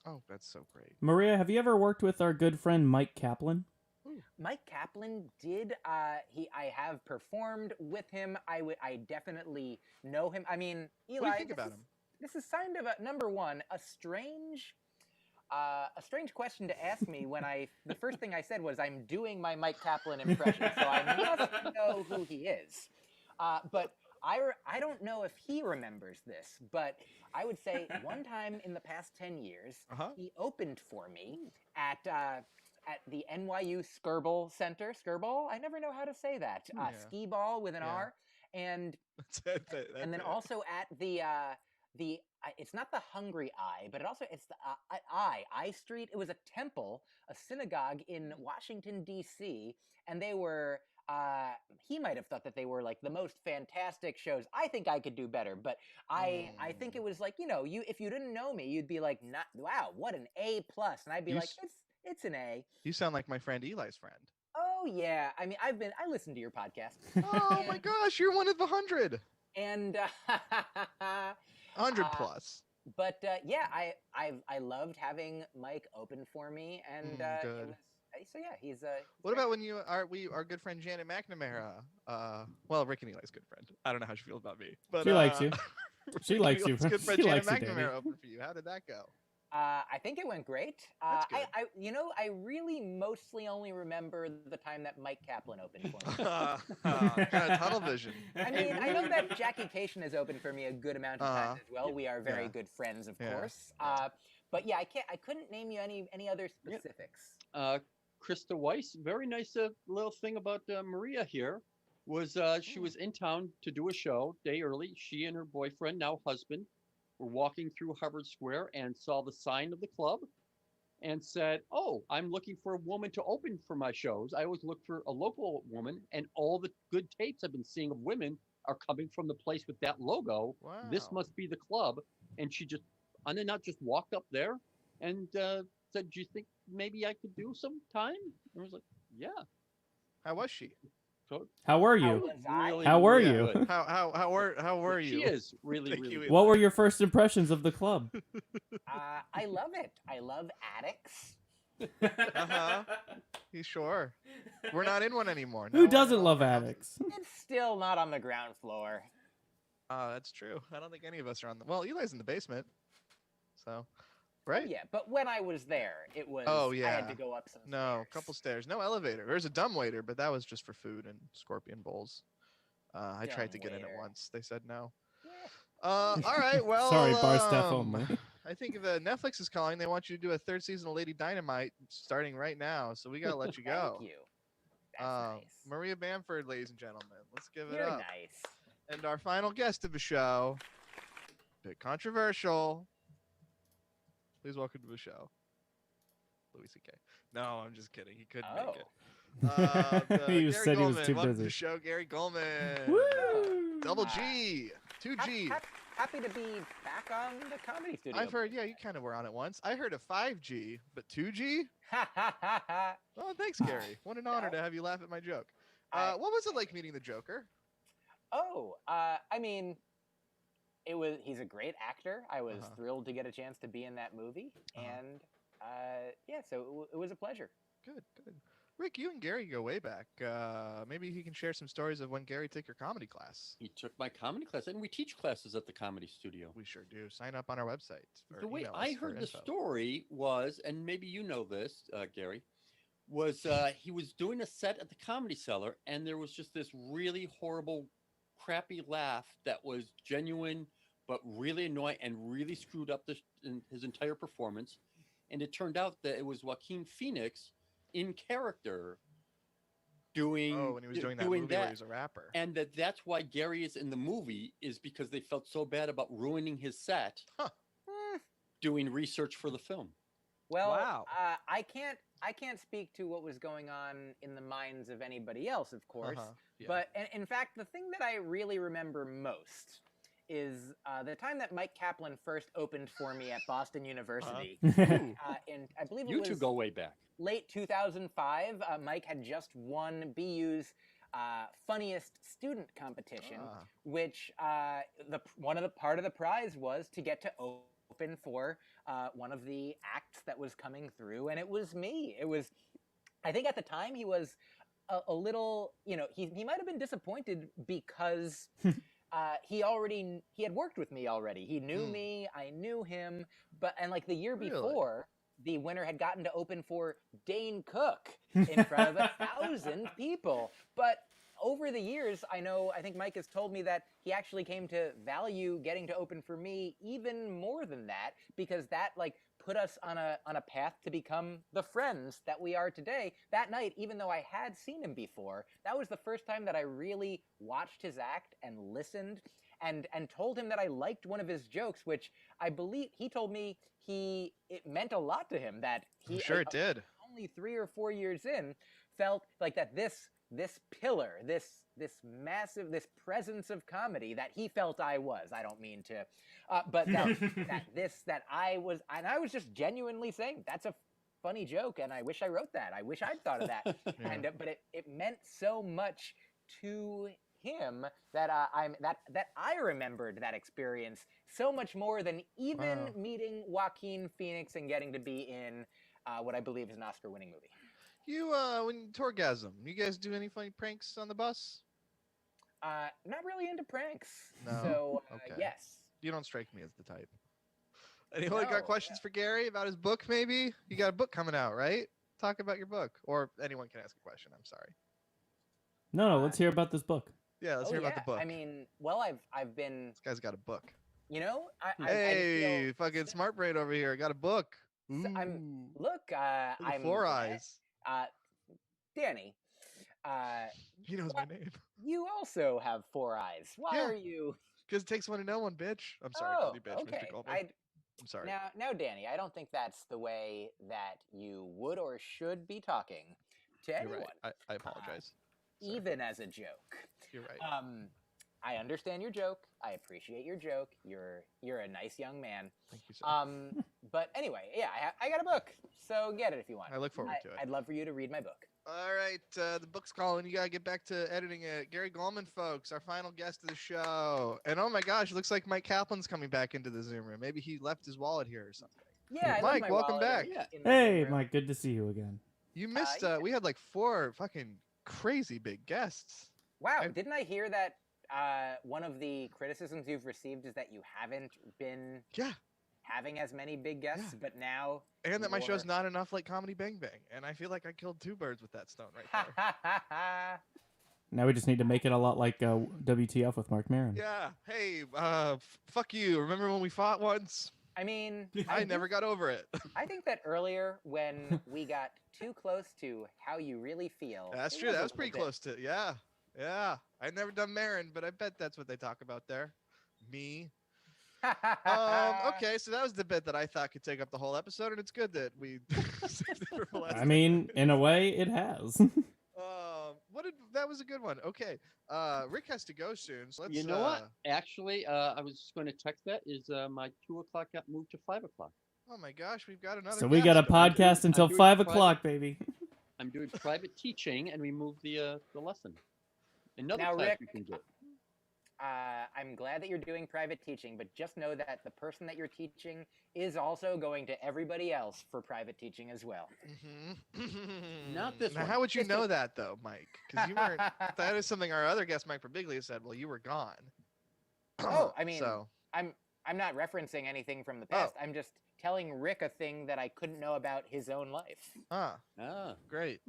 Oh, that's so great. Maria, have you ever worked with our good friend Mike Kaplan? Mike Kaplan did. I have performed with him. I definitely know him. I mean, Eli. What do you think about him? This is kind of number one, a strange question to ask me when the first thing I said was I'm doing my Mike Kaplan impression, so I must know who he is. But I don't know if he remembers this, but I would say one time in the past 10 years, he opened for me at the NYU Skirball Center.Skirball? I never know how to say that. Ski ball with an R. And and then also at the it's not the Hungry Eye, but it's the I Street. It was a temple, a synagogue in Washington, D.C., and they were he might have thought that they were like the most fantastic shows. I think I could do better, but I think it was like, if you didn't know me, you'd be like, wow, what an A+, and I'd be like, it's an A. You sound like my friend Eli's friend. Oh yeah, I mean, I listen to your podcast. Oh my gosh, you're one of 100. And 100 uh, plus. but yeah, I loved having Mike open for me, and it Good. was so yeah. He's What great. about when our good friend Janet McNamara? Well, Rick and Eli's good friend. I don't know how she feels about me, but She likes you. She Rick and likes you. Eli's good friend She Janet likes you, Danny. McNamara open for you. How did that go? I think it went great. That's good. I really mostly only remember the time that Mike Kaplan opened for me. Kind of tunnel vision. I mean, I know that Jackie Cation has opened for me a good amount of times as well. We are very Yeah. good friends, of Yeah. course. But yeah, I couldn't name you any other specifics. Krista Weiss, very nice little thing about Maria here was she was in town to do a show day early. She and her boyfriend, now husband, were walking through Harvard Square and saw the sign of the club and said, "Oh, I'm looking for a woman to open for my shows. I always look for a local woman, and all the good tapes I've been seeing of women are coming from the place with that logo. Wow. This must be the club." And she just, Anna just walked up there and said, "Do you think maybe I could do some time?" And I was like, "Yeah." How was she? So How were How you? was I? really, How were really you? good. How were you? She is really, Thank really you, good. What were your first impressions of the club? I love it. I love addicts. He's sure. We're not in one anymore. Now Who we're in doesn't all love of our houses. addicts? It's still not on the ground floor. That's true. I don't think any of us are on the. Well, Eli's in the basement, so Oh, right. yeah, but when I was there, it was. Oh, I yeah. had to go up some No, stairs. couple stairs. No elevator. There's a dumbwaiter, but that was just for food and scorpion bowls. I tried to get in it Dumbwaiter. once. They said no. Yeah. All right. Well, Sorry, bar staff only. I think if Netflix is calling, they want you to do a third season of Lady Dynamite starting right now. So we gotta let you go. Thank you. That's nice. Maria Bamford, ladies and gentlemen. Let's give it You're up. nice. And our final guest of the show, bit controversial. Please welcome to the show, Louis C.K. No, I'm just kidding. He couldn't make it. He Gary said he was Goldman. too Welcome to busy. the show, Gary Goldman. Woo! Double G, 2G. Happy to be back on the comedy studio. I've heard, yeah, you kind of were on it once. I heard a 5G, but 2G? Oh, thanks, Gary. What an honor to have you laugh at my joke. What was it like meeting the Joker? I mean, he's a great actor. I was thrilled to get a chance to be in that movie, and yeah, so it was a pleasure. Good. Rick, you and Gary go way back. Maybe he can share some stories of when Gary took your comedy class. He took my comedy class, and we teach classes at the comedy studio. We sure do. Sign up on our website. The way email us I for heard the info. story was, and maybe you know this, Gary, was he was doing a set at the Comedy Cellar, and there was just this really horrible, crappy laugh that was genuine, but really annoying and really screwed up his entire performance. And it turned out that it was Joaquin Phoenix in character doing when he was doing that movie where he was a rapper. And that's why Gary is in the movie, is because they felt so bad about ruining his set doing research for the film. Well, Wow. I can't speak to what was going on in the minds of anybody else, of course. Yeah. But in fact, the thing that I really remember most is the time that Mike Kaplan first opened for me at Boston University. And I believe You it two was go way back. late 2005. Mike had just won BU's funniest student competition, which part of the prize was to get to open for one of the acts that was coming through, and it was me. I think at the time he was a little, he might have been disappointed because he had worked with me already. He knew me, I knew him, and like the year before, the winner had gotten to open for Dane Cook in front of 1,000 people. But over the years, I think Mike has told me that he actually came to value getting to open for me even more than that, because that put us on a path to become the friends that we are today. That night, even though I had seen him before, that was the first time that I really watched his act and listened and told him that I liked one of his jokes, which I believe he told me it meant a lot to him, that he, I'm sure it did. only 3 or 4 years in, felt like that this pillar, this massive, this presence of comedy that he felt I was. I don't mean to, but that I was, and I was just genuinely saying that's a funny joke, and I wish I wrote that. I wish I'd thought of that. But it meant so much to him that I remembered that experience so much more than even meeting Joaquin Phoenix and getting to be in what I believe is an Oscar-winning movie. You when Torgasm, you guys do any funny pranks on the bus? Not really into pranks. No? So Okay. yes. You don't strike me as the type. Anyone No, got questions for Gary about his book? Maybe you got a book coming out, right? Talk about your book, or anyone can ask a question. I'm sorry. No, let's hear about this book. Yeah, let's hear about the book. I mean, well, I've been. This guy's got a book. You know, I Hey, feel fucking smart brain over here. Got a book. so I'm look. I'm four glad- eyes. Danny. He knows my name. You also have 4 eyes. Why Yeah. are you? Because it takes one to know one, bitch. I'm sorry, call you bitch, okay. Mr. Colbert. I'm sorry. Now, Danny, I don't think that's the way that you would or should be talking to You're anyone. right. I apologize. Sorry. Even as a joke. You're right. I understand your joke. I appreciate your joke. You're a nice young man. Thank you, sir. But anyway, yeah, I got a book, so get it if you want. I look forward to it. I'd love for you to read my book. All right, the book's calling. You gotta get back to editing it. Gary Goldman, folks, our final guest of the show. And oh my gosh, it looks like Mike Kaplan's coming back into the Zoom room. Maybe he left his wallet here or something. Yeah, Mike, welcome back. Hey, Mike, good to see you again. You missed. Yeah. We had like 4 fucking crazy big guests. Wow, didn't I hear that? One of the criticisms you've received is that you haven't been having as many big guests, but now and that my show's not enough like Comedy Bang Bang, and I feel like I killed 2 birds with that stone right there. Now we just need to make it a lot like WTF with Mark Maron. Yeah. Hey, fuck you. Remember when we fought once? I mean, I never got over it. I think that earlier when we got too close to how you really feel. That's true. That was pretty close to yeah. Yeah. I've never done Marin, but I bet that's what they talk about there. Me. Okay, so that was the bit that I thought could take up the whole episode, and it's good that we saved it for last. I mean, in a way, it has. That was a good one. Okay, Rick has to go soon, so let's. You know what? Actually, I was just going to text that. Is my 2 o'clock got moved to 5 o'clock? Oh my gosh, we've got another. So we got a podcast until 5 o'clock, baby. I'm doing private teaching, and we moved the lesson. Another now, class Rick, you can get. I'm glad that you're doing private teaching, but just know that the person that you're teaching is also going to everybody else for private teaching as well. Not this now, one. how would you know that, though, Mike? Because you weren't. That is something our other guest, Mike Birbiglia, said. Well, you were gone. Oh, I mean, so. I'm not referencing anything from the past. I'm just telling Rick a thing that I couldn't know about his own life. Great.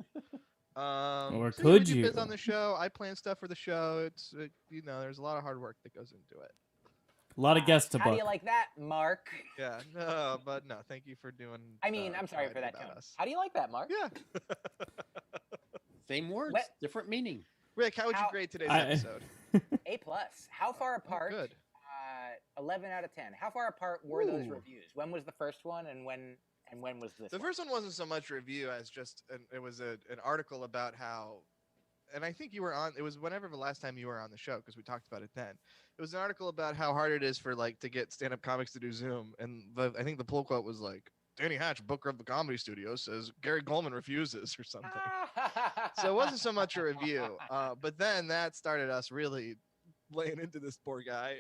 Or so could you? you? Bits on the show. I plan stuff for the show. It's there's a lot of hard work that goes into it. A lot of guests to How do book. you like that, Mark? Yeah, no, but no, thank you for doing. I mean, I'm sorry for that tone. How do you like that, Mark? Yeah. Same words, different meaning. Rick, how would you grade today's episode? A+. How far apart? Good. 11 out of 10. How far apart were those reviews? When was the first one, and when was this? The first one wasn't so much review as just it was an article about how, and I think you were on. It was whenever the last time you were on the show because we talked about it then. It was an article about how hard it is for to get stand-up comics to do Zoom, and I think the pull quote was like, Danny Hatch, booker of the Comedy Studio, says Gary Goldman refuses or something. So it wasn't so much a review, but then that started us really laying into this poor guy.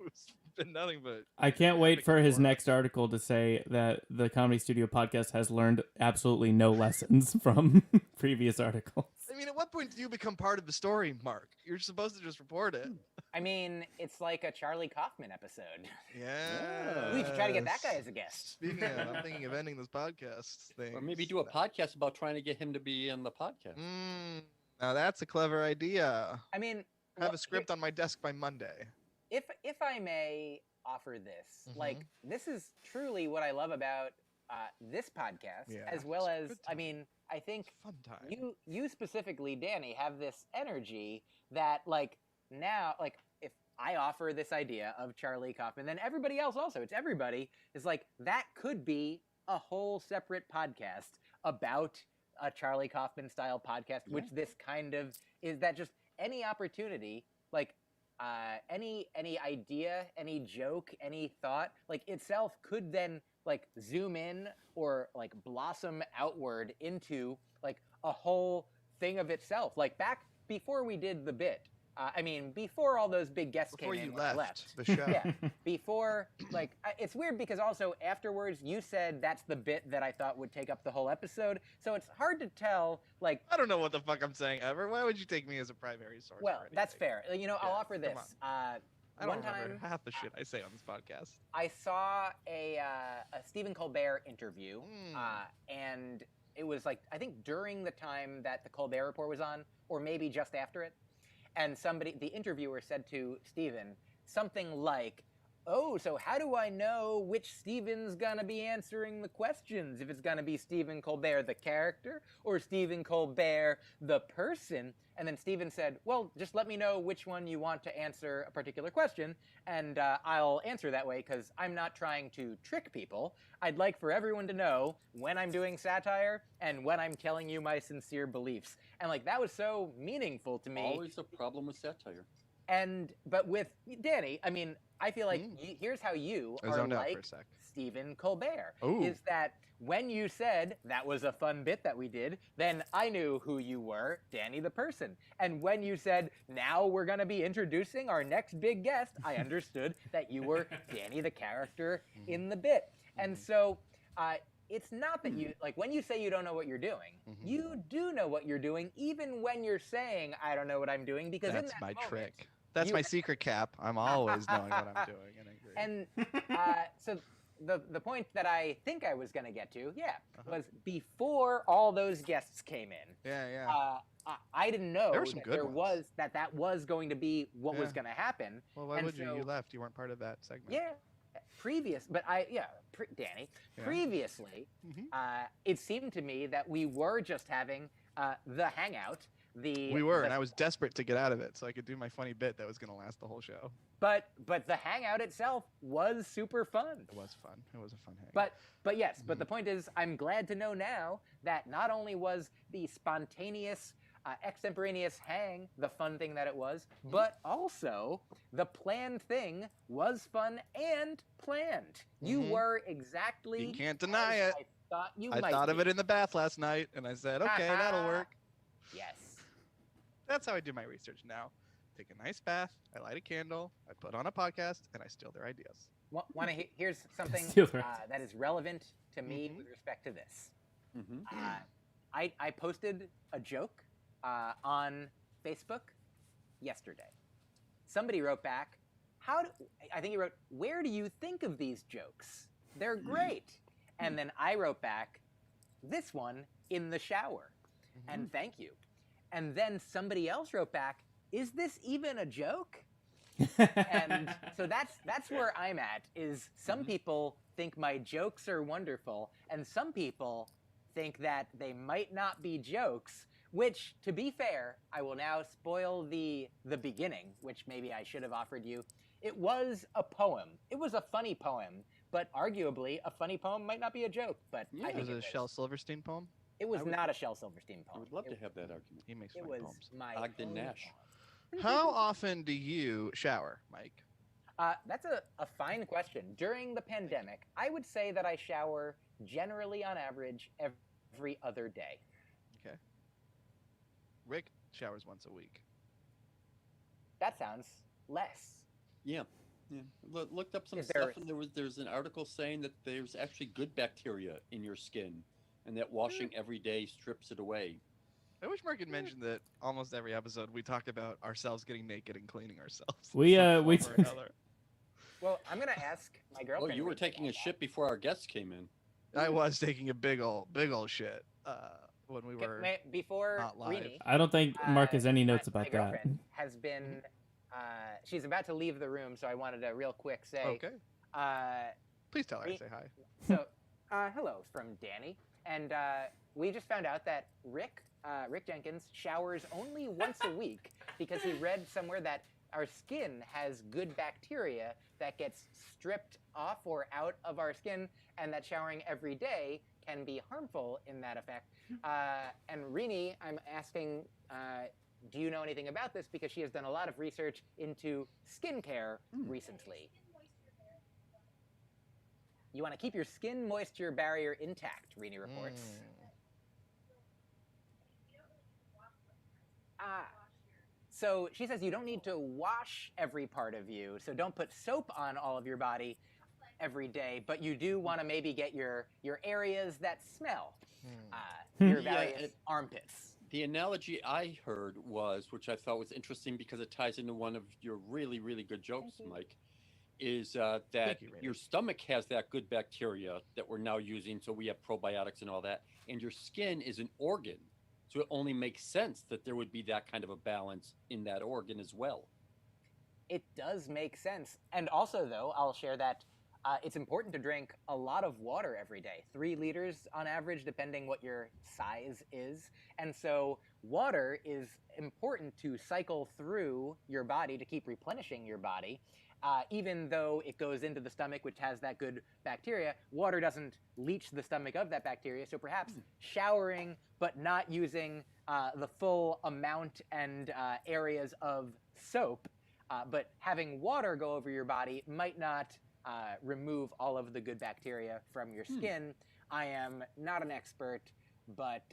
It's been nothing but. I can't wait for his next article to say that the Comedy Studio podcast has learned absolutely no lessons from previous articles. I mean, at what point do you become part of the story, Mark? You're supposed to just report it. I mean, it's like a Charlie Kaufman episode. Yeah. We should try to get that guy as a guest. Speaking of, I'm thinking of ending this podcast thing. Or maybe do a podcast about trying to get him to be in the podcast. Now that's a clever idea. I mean, have a script on my desk by Monday. If I may offer this, this is truly what I love about this podcast, as well as, I mean, I think fun time. You specifically, Danny, have this energy that now, if I offer this idea of Charlie Kaufman, then everybody else also, it's everybody, is that could be a whole separate podcast about a Charlie Kaufman style podcast, which this kind of is. That just any opportunity, any idea, any joke, any thought, itself could then zoom in or blossom outward into a whole thing of itself. Back before we did the bit, I mean, before all those big guests Before came you in, when I left the show. Yeah, before, like, it's weird because also afterwards you said that's the bit that I thought would take up the whole episode. So it's hard to tell, like, I don't know what the fuck I'm saying ever. Why would you take me as a primary source? well, for that's anything? fair. You know, I'll Yeah, offer come this. I don't One remember time, half the shit I say on this podcast. I saw a Stephen Colbert interview, and it was like, I think during the time that the Colbert Report was on, or maybe just after it. And the interviewer said to Stephen something like, "Oh, so how do I know which Stephen's gonna be answering the questions? If it's gonna be Stephen Colbert, the character, or Stephen Colbert, the person?" And then Stephen said, "Well, just let me know which one you want to answer a particular question, and I'll answer that way because I'm not trying to trick people. I'd like for everyone to know when I'm doing satire and when I'm telling you my sincere beliefs." And like that was so meaningful to me. Always a problem with satire. But with Danny, I mean, I feel like here's how you I are zoned out for like a sec. Stephen Colbert. Ooh. Is that when you said that was a fun bit that we did, then I knew who you were, Danny the person. And when you said, now we're going to be introducing our next big guest, I understood that you were Danny the character in the bit. And so it's not that you, like when you say you don't know what you're doing, you do know what you're doing, even when you're saying, I don't know what I'm doing, because That's in that my moment, trick. That's my secret cap. I'm always knowing what I'm doing. And I agree. And so the point that I think I was going to get to, was before all those guests came in. Yeah. I didn't know There were some that good ones. that was going to be what was going to happen. Well, why And would you? so- You left. You weren't part of that segment. Yeah, Danny. Yeah. Previously, it seemed to me that we were just having the hangout. And I was desperate to get out of it so I could do my funny bit that was going to last the whole show. But the hangout itself was super fun. It was fun. It was a fun hangout. But yes, but the point is, I'm glad to know now that not only was the spontaneous, extemporaneous hang the fun thing that it was, but also the planned thing was fun and planned. You were exactly. You can't deny as it. I thought you I might thought of be. it in the bath last night, and I said, okay, that'll work. Yes. That's how I do my research now. Take a nice bath, I light a candle, I put on a podcast, and I steal their ideas. Want to here's something Steal their that is relevant to me with respect to this. I posted a joke on Facebook yesterday. Somebody wrote back, I think he wrote, "Where do you think of these jokes? They're great." And then I wrote back, "This one in the shower." And thank you. And then somebody else wrote back, "Is this even a joke?" And so that's where I'm at, is some people think my jokes are wonderful, and some people think that they might not be jokes, which, to be fair, I will now spoil the beginning, which maybe I should have offered you. It was a poem. It was a funny poem, but arguably a funny poem might not be a joke, but I think Was it a Shel Silverstein poem? It was not a Shel Silverstein I poem. would love to have that argument. He makes It funny was poems. my Ogden own Nash. poem. How often do you shower, Mike? That's a fine question. During the pandemic, I would say that I shower generally on average every other day. Okay. Rick showers once a week. That sounds less. Yeah. Looked up some Is there- stuff, and there's an article saying that there's actually good bacteria in your skin, and that washing every day strips it away. I wish Mark had mentioned that almost every episode we talked about ourselves getting naked and cleaning ourselves. We, in we- some form or another. Well, I'm gonna ask my Oh, girlfriend. you were what taking a about shit before our guests came in. I was taking a big old shit when we that. were. Before not live. Rini, I don't think Mark has any my- notes my about that. girlfriend has been. She's about to leave the room, so I wanted to real quick say. Okay. Please tell her I Rini- say hi. So, hello from Danny, and we just found out that Rick Jenkins showers only once a week because he read somewhere that our skin has good bacteria that gets stripped off or out of our skin, and that showering every day can be harmful in that effect. And Rini, I'm asking, do you know anything about this? Because she has done a lot of research into skincare recently. You want to keep your skin moisture barrier intact, Rini reports. So she says you don't need to wash every part of you, so don't put soap on all of your body every day, but you do want to maybe get your areas that smell, your Yeah, various armpits. The analogy I heard was, which I thought was interesting because it ties into one of your really, really good jokes, Mike, is that Thank you, Rainer. your stomach has that good bacteria that we're now using, so we have probiotics and all that, and your skin is an organ. So it only makes sense that there would be that kind of a balance in that organ as well. It does make sense. And also, though, I'll share that it's important to drink a lot of water every day, 3 liters on average, depending what your size is. And so water is important to cycle through your body to keep replenishing your body. Even though it goes into the stomach, which has that good bacteria, water doesn't leach the stomach of that bacteria. So perhaps showering, but not using the full amount and areas of soap, but having water go over your body might not remove all of the good bacteria from your skin. I am not an expert, but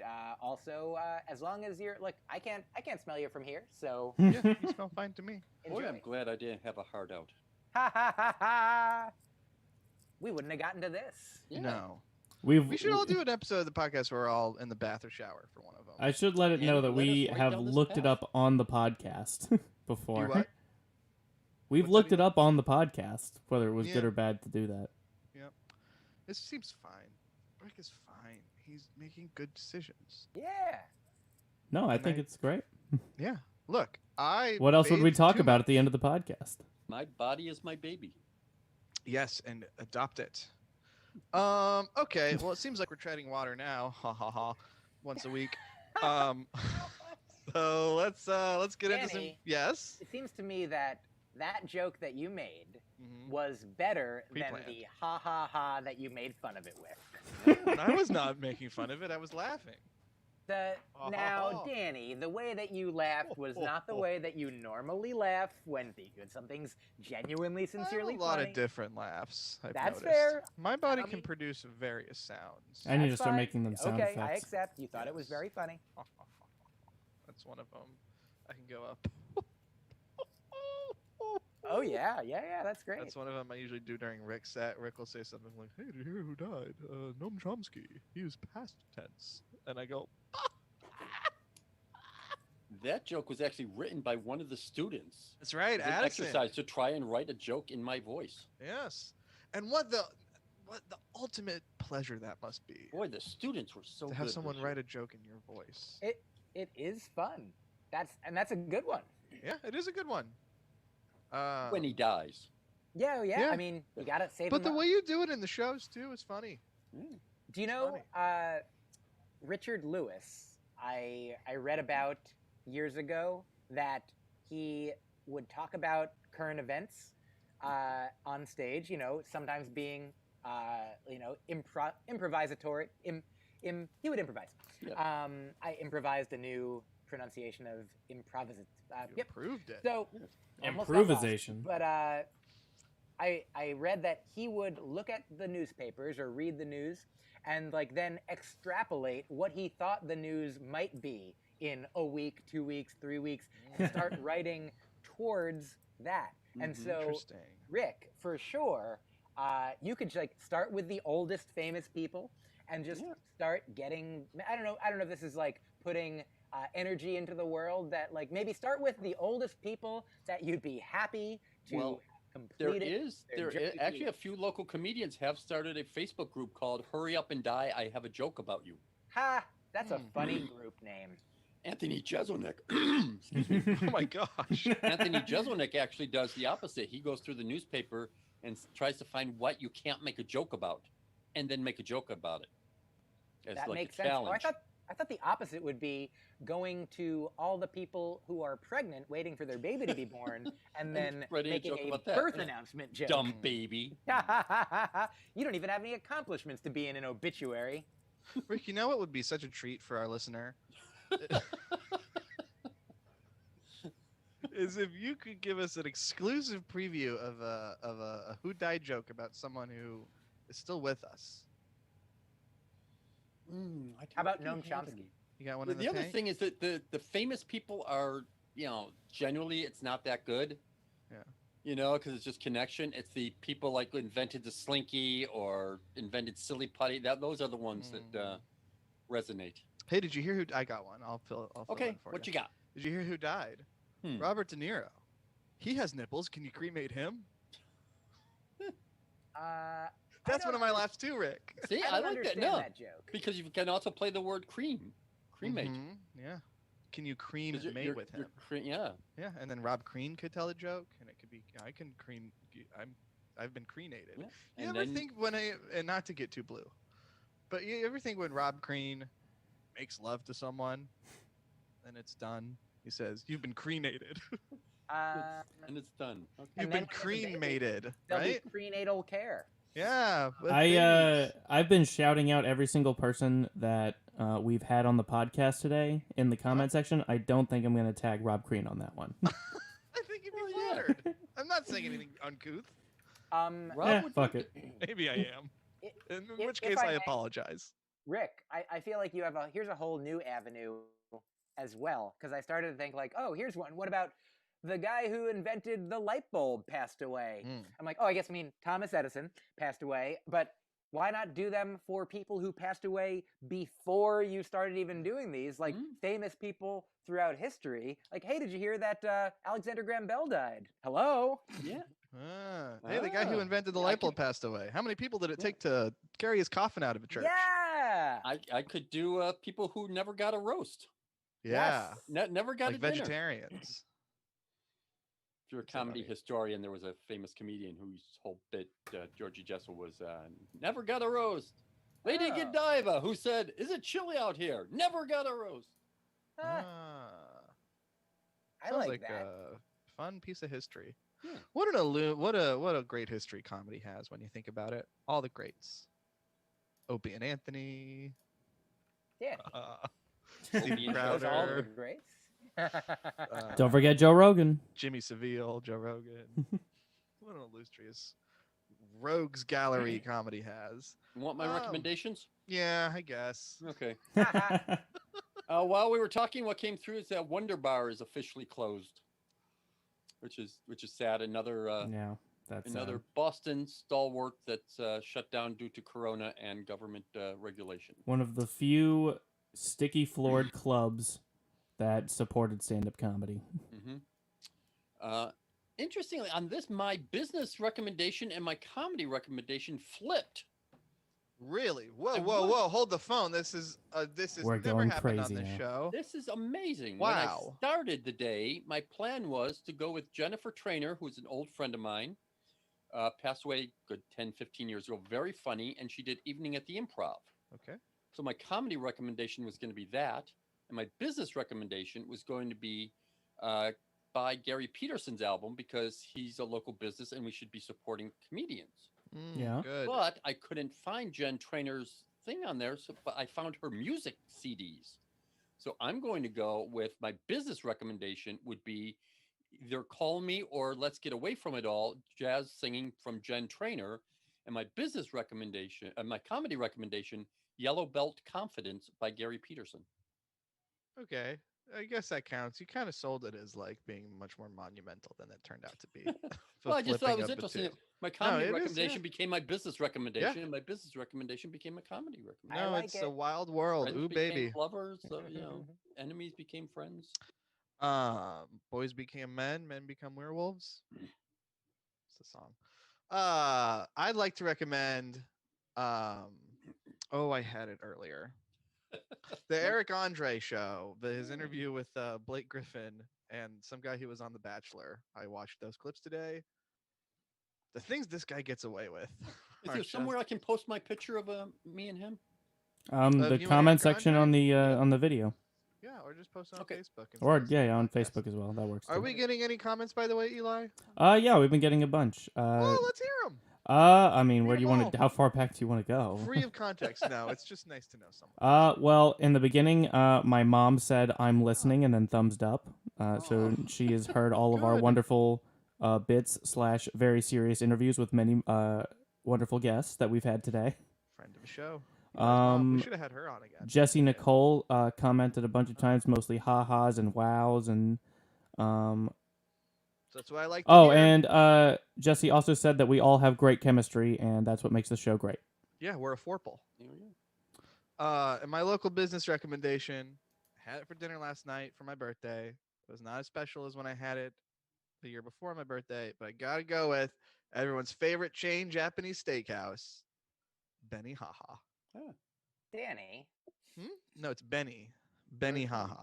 also as long as you're like, I can't smell you from here, so Yeah, you smell fine to me. Boy, enjoy. I'm glad I didn't have a hard out. Ha ha ha ha! We wouldn't have gotten to this. Yeah. No. We should all do an episode of the podcast where we're all in the bath or shower for one of them. I should let it know And that let we us right have down this looked it path. up on the podcast before. Do what? We've What's looked that it up on the podcast, whether it was good Yeah. or bad to do that. This seems fine. Rick is fine. He's making good decisions. Yeah. No, I And think I- it's great. Yeah. Look, What else would we bathed talk too about much. at the end of the podcast? My body is my baby. Yes, and adopt it. Okay. Well, it seems like we're treading water now. Ha ha ha. Once a week. So let's get into some. Danny. Yes. It seems to me that joke that you made Mhm. was better than Pre-planned. the ha ha ha that you made fun of it with. I was not making fun of it. I was laughing. Now, Danny, the way that you laughed was not the way that you normally laugh when something's genuinely, sincerely I have a lot funny. of different laughs. I've That's noticed. fair. My body I can mean- produce various sounds. I need to That's start fine. making them sound Okay, I effects. accept. You thought it was Yes. very funny. That's one of them. I can go up. Oh yeah, that's great. That's one of them I usually do during Rick's set. Rick will say something like, "Hey, did you hear who died? Noam Chomsky. He was past tense." And I go, That joke was actually written by one of the students. "That's right, As an Addison." exercise to try and write a joke in my voice. Yes. And what the ultimate pleasure that must be Boy, the students were so to good. have this someone year. write a joke in your voice. It is fun. That's a good one. Yeah, it is a good one. When he dies. Yeah. Yeah. I mean, you gotta save But them the up. way you do it in the shows too is funny. Do you know Richard Lewis? I read about years ago that he would talk about current events on stage. You know, sometimes being improvisatory. He would improvise. Yeah. I improvised a new pronunciation of improvisat. You Yep. improved it. So almost got lost. Improvisation. But I read that he would look at the newspapers or read the news and then extrapolate what he thought the news might be in a week, 2 weeks, 3 weeks, and start writing towards that. And Mhm. so, Interesting. Rick, for sure, you could start with the oldest famous people and just start getting. I don't know if this is putting energy into the world. That maybe start with the oldest people that you'd be happy to Well, complete There it. is They're joking actually you. a few local comedians have started a Facebook group called "Hurry Up and Die, I Have a Joke About You." Ha! That's a Hmm. funny group name. Anthony Jeselnik, excuse me. Oh my gosh. Anthony Jeselnik actually does the opposite. He goes through the newspaper and tries to find what you can't make a joke about, and then make a joke about it. As That like makes a sense. Oh, challenge. I thought the opposite would be going to all the people who are pregnant, waiting for their baby to be born, and then writing a making joke a about that. birth announcement joke. Dumb baby. You don't even have any accomplishments to be in an obituary. Rick, you know what would be such a treat for our listener? Is if you could give us an exclusive preview of a who died joke about someone who is still with us. I How about don't Noam have Chomsky? any. You got one in The other tank? thing is that the famous people are generally it's not that good. Yeah. Because it's just connection. It's the people like who invented the slinky or invented silly putty. Those are the ones that resonate. Hey, did you hear who? I got one. I'll fill Okay, in for what you. you got? Did you hear who died? Robert De Niro. He has nipples. Can you cremate him? That's one of my laughs too, Rick. See, I I don't like that. understand No, that joke. because you can also play the word cremate. Yeah. Can you cremate with him? Yeah. Yeah, and then Rob Crean could tell a joke, and it could be I can cream. I've been cremated. Yeah. You ever think and not to get too blue, but you ever think when Rob Crean makes love to someone, and it's done, he says, "You've been cremated." And it's done. Okay. You've been cremated, There'll right? be prenatal care. Yeah. I've been shouting out every single person that we've had on the podcast today in the comment section. I don't think I'm going to tag Rob Crean on that one. I think you'd be flattered. I'm not saying anything uncouth. Fuck it. Maybe I am. In which case, I apologize. Rick, I feel like you have here's a whole new avenue as well, because I started to think like, oh, here's one. What about the guy who invented the light bulb passed away? I'm like, oh, I mean Thomas Edison passed away, but why not do them for people who passed away before you started even doing these, like famous people throughout history? Like, hey, did you hear that Alexander Graham Bell died? Hello? Yeah. Hey, the guy who invented the light bulb passed away. How many people did it take to carry his coffin out of a church? Yeah. I could do people who never got a roast. Yeah. Never got like a dinner. Vegetarians. If you're a comedy historian, there was a famous comedian whose whole bit, Georgie Jessel, was never got a roast. Lady Godiva, who said, "Is it chilly out here?" Never got a roast. I Sounds like that. A fun piece of history. Yeah. What a great history comedy has when you think about it. All the greats. Opie and Anthony. Yeah. Steve Those are all the Crowder. greats. Don't forget Joe Rogan. Jimmy Savile, Joe Rogan. What an illustrious rogues gallery comedy has. You want my recommendations? Yeah, I guess. Okay. While we were talking, what came through is that Wonder Bar is officially closed, which is sad. Another that's another Boston stalwart that's shut down due to Corona and government regulation. one of the few sticky floored clubs that supported stand-up comedy. Interestingly, on this, my business recommendation and my comedy recommendation flipped. Really? Whoa! Hold the phone. This is We're never going happened on crazy this now. show. This is amazing. Wow. When I started the day, my plan was to go with Jennifer Trainer, who's an old friend of mine, passed away good 10, 15 years ago. Very funny, and she did Evening at the Improv. Okay. So my comedy recommendation was going to be that, and my business recommendation was going to be buy Gary Peterson's album because he's a local business and we should be supporting comedians. Yeah. Good. But I couldn't find Jen Trainer's thing on there, but I found her music CDs. So I'm going to go with my business recommendation would be either Call Me or Let's Get Away From It All, jazz singing from Jen Trainer. And my business recommendation, my comedy recommendation, Yellow Belt Confidence by Gary Peterson. Okay. I guess that counts. You kind of sold it as like being much more monumental than it turned out to be. Well, I just thought it was Flipping of the interesting. two. My comedy it is, recommendation yeah. became my business recommendation, Yeah. and my business recommendation became a comedy recommendation. No, like it's it. a wild world. Friends Ooh, became baby. lovers, enemies became friends. Boys became men become werewolves. It's a song. I'd like to recommend. I had it earlier. The Eric Andre show, his interview with Blake Griffin and some guy who was on The Bachelor. I watched those clips today. The things this guy gets away with. Is there somewhere I can post my picture of me and him? The you and comment Eric section Andre? on the video, Yeah, or just post it on Okay. Facebook. and or send us on the podcast. Facebook as well. That works. Are too. we getting any comments, by the way, Eli? Yeah, we've been getting a bunch. Well, let's hear them. I mean, where do you Read 'em want to? all. How far back do you want to go? Free of context. No, it's just nice to know someone. Well, in the beginning, my mom said I'm listening and then thumbs up. So she has heard all of our Good. wonderful bits / very serious interviews with many wonderful guests that we've had today. Friend of the show. Eli's mom. We should have had her on again. Jesse Nicole commented a bunch of times, mostly ha-has and wows, and So that's what I like to Oh, hear. and Jesse also said that we all have great chemistry, and that's what makes the show great. Yeah, we're a fourple. There we go. And my local business recommendation, I had it for dinner last night for my birthday. It was not as special as when I had it the year before my birthday, but I gotta go with everyone's favorite chain Japanese steakhouse, Benny Haha. Ah, Danny. No, it's Benny. Benny Haha.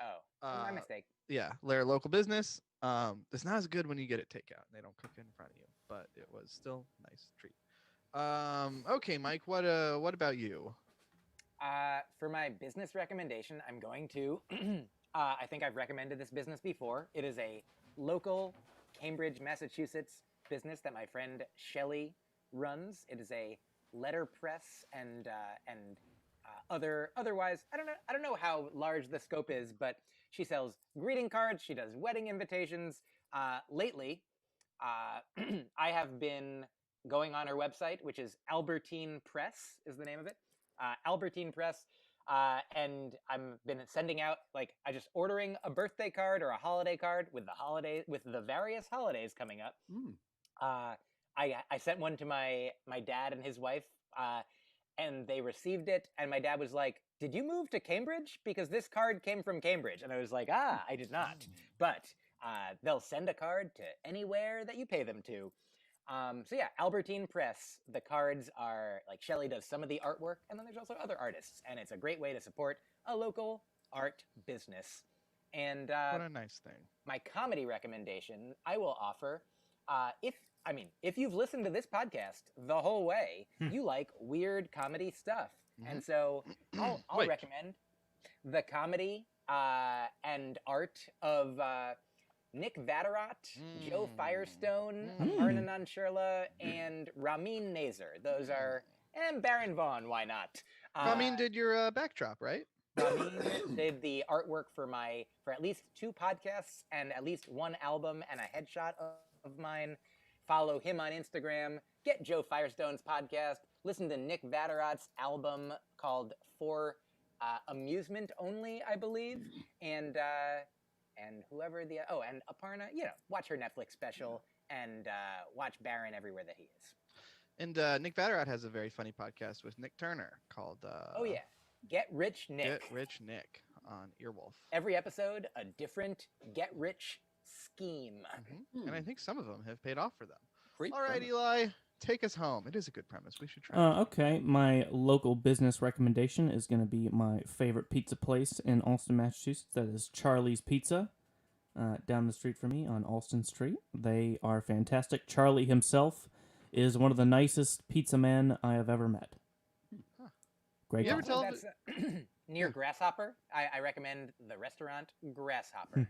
Oh, my mistake. Yeah, they're a local business. It's not as good when you get it takeout. They don't cook it in front of you, but it was still a nice treat. Okay, Mike, what about you? For my business recommendation, I'm going to. I think I've recommended this business before. It is a local Cambridge, Massachusetts business that my friend Shelley runs. It is a letterpress and otherwise. I don't know how large the scope is, but she sells greeting cards. She does wedding invitations. Lately, I have been going on her website, which is Albertine Press is the name of it. Albertine Press. And I'm been sending out I just ordering a birthday card or a holiday card with the various holidays coming up. I sent one to my dad and his wife, and they received it. And my dad was like, "Did you move to Cambridge? Because this card came from Cambridge." And I was like, I did not. But they'll send a card to anywhere that you pay them to. So yeah, Albertine Press. The cards are Shelley does some of the artwork, and then there's also other artists, and it's a great way to support a local art business. And What a nice thing. my comedy recommendation I will offer, if you've listened to this podcast the whole way, you like weird comedy stuff, and so I'll recommend the comedy and art of Nick Vatterott, Joe Firestone, Aparna Nancherla, and Ramin Nazer. Those are, and Baron Vaughn, why not? Ramin did your backdrop, right? Ramin did the artwork for at least 2 podcasts and at least 1 album and a headshot of mine. Follow him on Instagram. Get Joe Firestone's podcast. Listen to Nick Vatterott's album called For Amusement Only, I believe. And whoever and Aparna, watch her Netflix special and watch Baron everywhere that he is. And Nick Vatterott has a very funny podcast with Nick Turner called Get Rich Nick. Get Rich Nick on Earwolf. Every episode, a different get rich scheme. And I think some of them have paid off for them. Great. All right, premise. Eli, take us home. It is a good premise. We should try it. Okay, my local business recommendation is going to be my favorite pizza place in Alston, Massachusetts. That is Charlie's Pizza, down the street from me on Alston Street. They are fantastic. Charlie himself is one of the nicest pizza men I have ever met. Great You guy. ever tell That's near Grasshopper. I recommend the restaurant Grasshopper.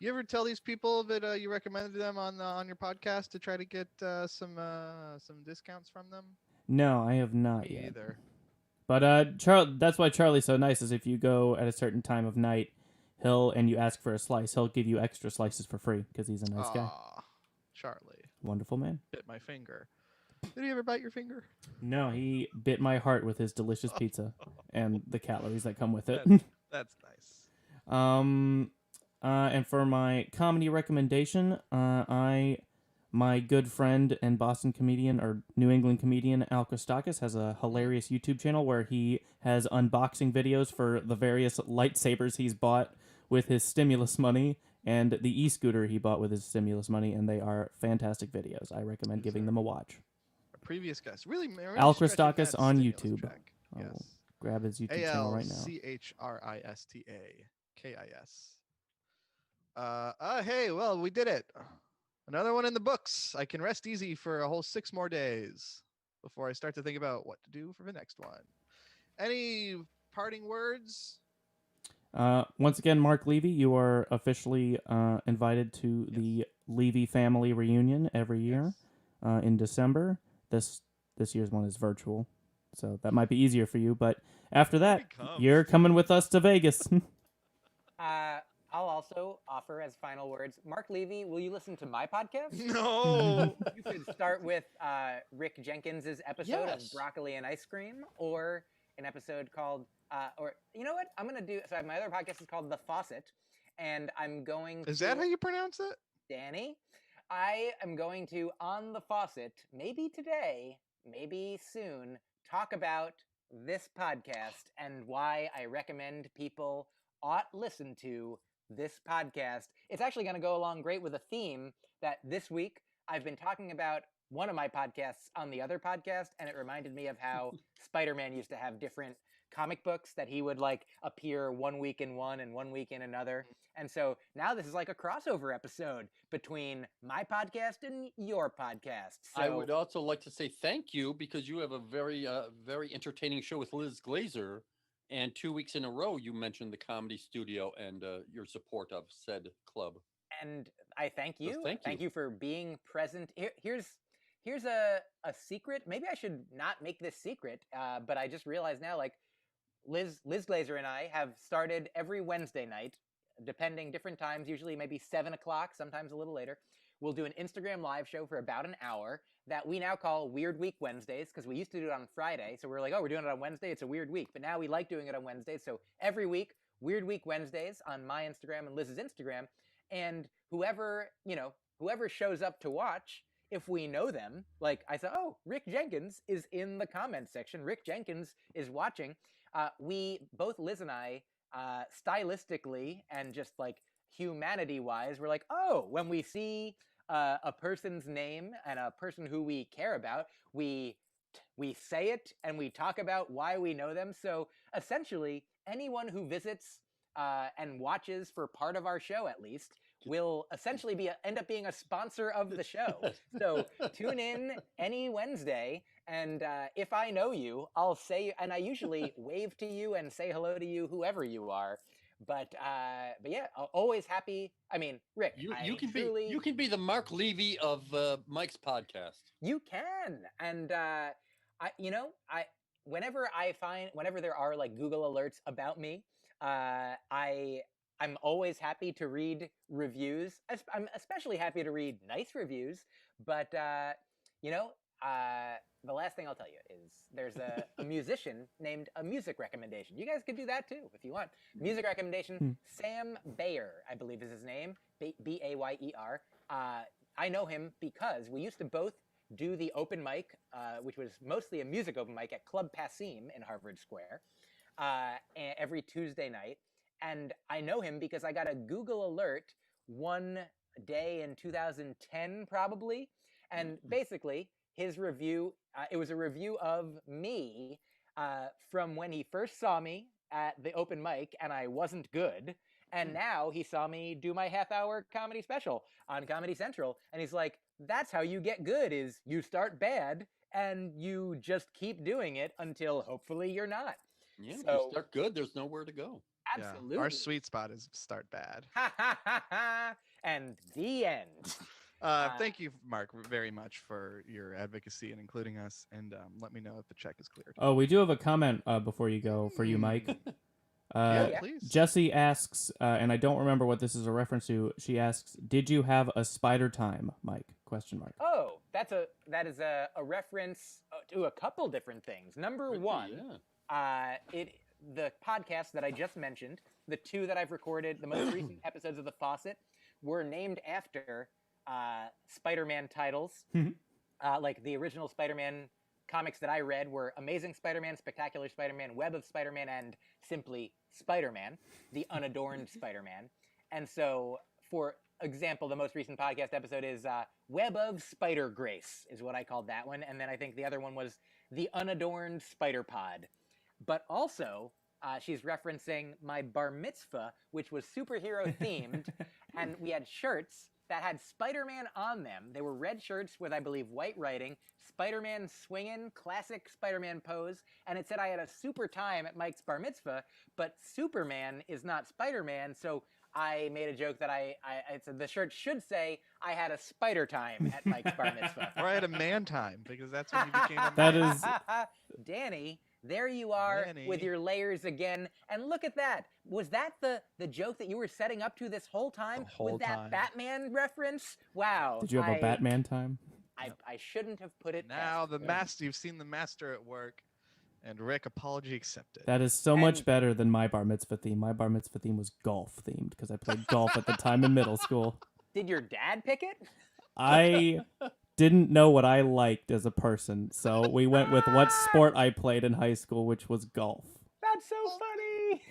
You ever tell these people that you recommended them on your podcast to try to get some discounts from them? No, I have not Me yet. either. But that's why Charlie's so nice, is if you go at a certain time of night, and you ask for a slice, he'll give you extra slices for free because he's a nice guy. Aw, Charlie Wonderful man. bit my finger. Did he ever bite your finger? No, he bit my heart with his delicious pizza and the calories that come with it. That's nice. And for my comedy recommendation, my good friend and Boston comedian or New England comedian Al Kostakis has a hilarious YouTube channel where he has unboxing videos for the various lightsabers he's bought with his stimulus money and the e-scooter he bought with his stimulus money, and they are fantastic videos. I recommend giving them a watch. A previous guest, really Al stretching Christakis that on stimulus YouTube. check. I will Yes. grab his YouTube channel right now. ALCHRISTAKIS. Hey, well, we did it. Another one in the books. I can rest easy for a whole 6 more days before I start to think about what to do for the next one. Any parting words? Once again, Mark Levy, you are officially invited to the Levy family reunion every year in December. This year's one is virtual, so that might be easier for you. But after that, you're coming with us to Vegas. I'll also offer as final words, Mark Levy, will you listen to my podcast? No. You could start with Rick Jenkins' episode of Broccoli and Ice Cream, or an episode called, or you know what? I'm going to do, so my other podcast is called The Faucet, and I'm going Is to... that how you pronounce it? Danny, I am going to, on the faucet, maybe today, maybe soon, talk about this podcast and why I recommend people ought listen to this podcast. It's actually going to go along great with a theme that this week I've been talking about one of my podcasts on the other podcast, and it reminded me of how Spider-Man used to have different comic books that he would like appear 1 week in one and 1 week in another. And so now this is like a crossover episode between my podcast and your podcast. So I would also like to say thank you because you have a very, very entertaining show with Liz Glazer. And 2 weeks in a row, you mentioned the Comedy Studio and your support of said club. And I thank you. So thank you for being present. Here's a secret. Maybe I should not make this secret, but I just realized now, like, Liz Glazer and I have started every Wednesday night, depending different times, usually maybe 7 o'clock, sometimes a little later. We'll do an Instagram live show for about an hour that we now call Weird Week Wednesdays, because we used to do it on Friday. So we're like, oh, we're doing it on Wednesday. It's a weird week. But now we like doing it on Wednesdays. So every week, Weird Week Wednesdays on my Instagram and Liz's Instagram. And whoever shows up to watch, if we know them, like I said, oh, Rick Jenkins is in the comments section. Rick Jenkins is watching. We, both Liz and I, stylistically and just like humanity-wise, we're like, oh, when we see a person's name and a person who we care about, we say it and we talk about why we know them. So essentially, anyone who visits and watches for part of our show, at least, will essentially end up being a sponsor of the show. So tune in any Wednesday, and if I know you, I'll say, and I usually wave to you and say hello to you, whoever you are. But yeah, always happy. I mean, Rick, you can be the Mark Levy of Mike's podcast. You can, and whenever there are like Google alerts about me, I'm always happy to read reviews. I'm especially happy to read nice reviews. But the last thing I'll tell you is there's a musician named A Music Recommendation. You guys could do that too if you want. Music Recommendation. Sam Bayer, I believe is his name. Bayer. I know him because we used to both do the open mic, which was mostly a music open mic at Club Passim in Harvard Square, every Tuesday night. And I know him because I got a Google alert one day in 2010, probably. And basically, his review, it was a review of me from when he first saw me at the open mic, and I wasn't good. And now he saw me do my half-hour comedy special on Comedy Central. And he's like, that's how you get good, is you start bad, and you just keep doing it until hopefully you're not. Yeah, if you start good, there's nowhere to go. Absolutely. Yeah, our sweet spot is start bad. And the end. Thank you, Mark, very much for your advocacy and including us. And let me know if the check is cleared. Oh, we do have a comment before you go for you, Mike. Yeah, please. Jessie asks, and I don't remember what this is a reference to. She asks, "Did you have a spider time, Mike?" ? Oh, that is a reference to a couple different things. Number one, the podcast that I just mentioned, the two that I've recorded, the most recent episodes of The Faucet, were named after Spider-Man titles. Like the original Spider-Man comics that I read were Amazing Spider-Man, Spectacular Spider-Man, Web of Spider-Man, and simply Spider-Man, the unadorned Spider-Man. And so, for example, the most recent podcast episode is Web of Spider-Grace, is what I called that one. And then I think the other one was The Unadorned Spider-Pod. But also, she's referencing my bar mitzvah, which was superhero themed, and we had shirts that had Spider-Man on them. They were red shirts with, I believe, white writing, Spider-Man swinging, classic Spider-Man pose, and it said I had a super time at Mike's bar mitzvah, but Superman is not Spider-Man, so I made a joke that I said the shirt should say I had a spider time at Mike's bar mitzvah. Or I had a man time, because that's when you became a man. That is... Danny, there you are with your layers again. And look at that. Was that the joke that you were setting up to this whole time? With that Batman reference? Wow. Did you have a Batman time? I shouldn't have put it now the master, you've seen the master at work, And Rick, apology accepted. That is so much And- better than my bar mitzvah theme. My bar mitzvah theme was golf themed because I played golf at the time in middle school. Did your dad pick it? I didn't know what I liked as a person, so we went with what sport I played in high school, which was golf. That's so funny.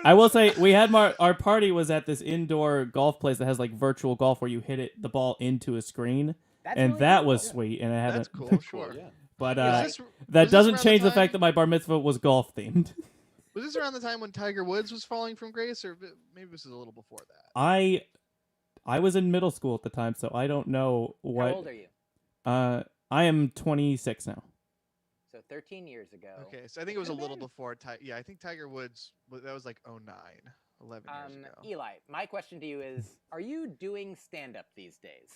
I will say we had our party was at this indoor golf place that has like virtual golf where you hit the ball into a screen, That's and really that cool. was sweet. And it had That's a, cool. Cool, Sure. yeah. but Was this that doesn't around change the time- fact that my bar mitzvah was golf themed. Was this around the time when Tiger Woods was falling from grace, or maybe this is a little before that? I was in middle school at the time, so I don't know what. How old are you? I am 26 now. So 13 years ago. Okay, so I think it was a Could've little been. before. Yeah, I think Tiger Woods. That was like 09, 11 years ago. Eli, my question to you is: are you doing stand-up these days?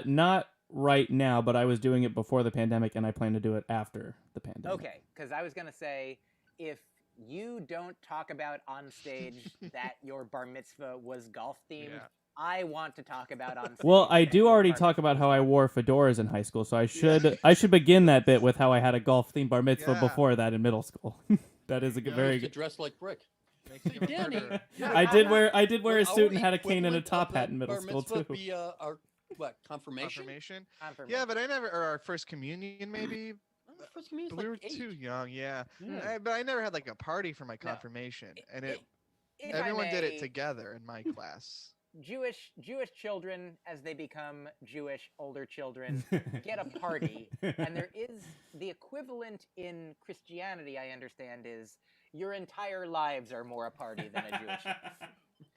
Not right now, but I was doing it before the pandemic, and I plan to do it after the pandemic. Okay, because I was gonna say, if you don't talk about on stage that your bar mitzvah was golf themed, Yeah. I want to talk about on stage. Well, I that do your already bar talk mitzvah about how I wore fedoras in high school, so I Yeah. should begin that bit with how I had a golf themed bar mitzvah Yeah. before that in middle school. That is a Yeah, very To good. dress like Rick. Makes you a Danny. murderer. I did wear a Would suit our and had a cane and a equivalent top of hat that in middle bar school mitzvah too. Be our what confirmation? Confirmation. Confirmation. Yeah, but I never. Or our first communion, maybe. First communion's But we were like 8. too young. Yeah. Yeah. But I never had like a party for my No. confirmation, and If I everyone did it may, together in my class. Jewish children, as they become Jewish older children, get a party, and there is the equivalent in Christianity. I understand is your entire lives are more a party than a Jewish life.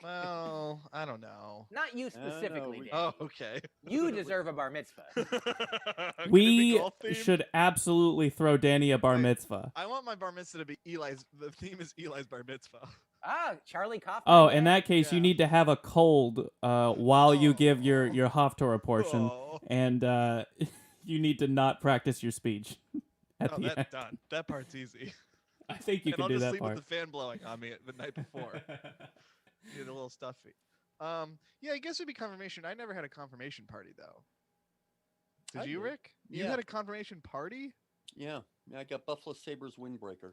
Well, I don't know. Not you don't know, specifically, we- Danny. Oh, okay. You deserve a bar mitzvah. Could it be We golf themed? should absolutely throw Danny a bar Wait. mitzvah. I want my bar mitzvah to be Eli's. The theme is Eli's bar mitzvah. Ah, Charlie Kaufman. Oh, in again. that case, you Yeah. need to have a cold while you give your Oh. Haftorah portion, Oh, and you need to not practice your speech at oh, the end. that's done. That part's easy. I think you and can I'll do just that sleep part. with the fan blowing on me the night before. Get a little stuffy. Yeah, I guess it'd be confirmation. I never had a confirmation party though. Did I you, did. Rick? You Yeah. had a confirmation party? Yeah, I got Buffalo Sabres windbreaker.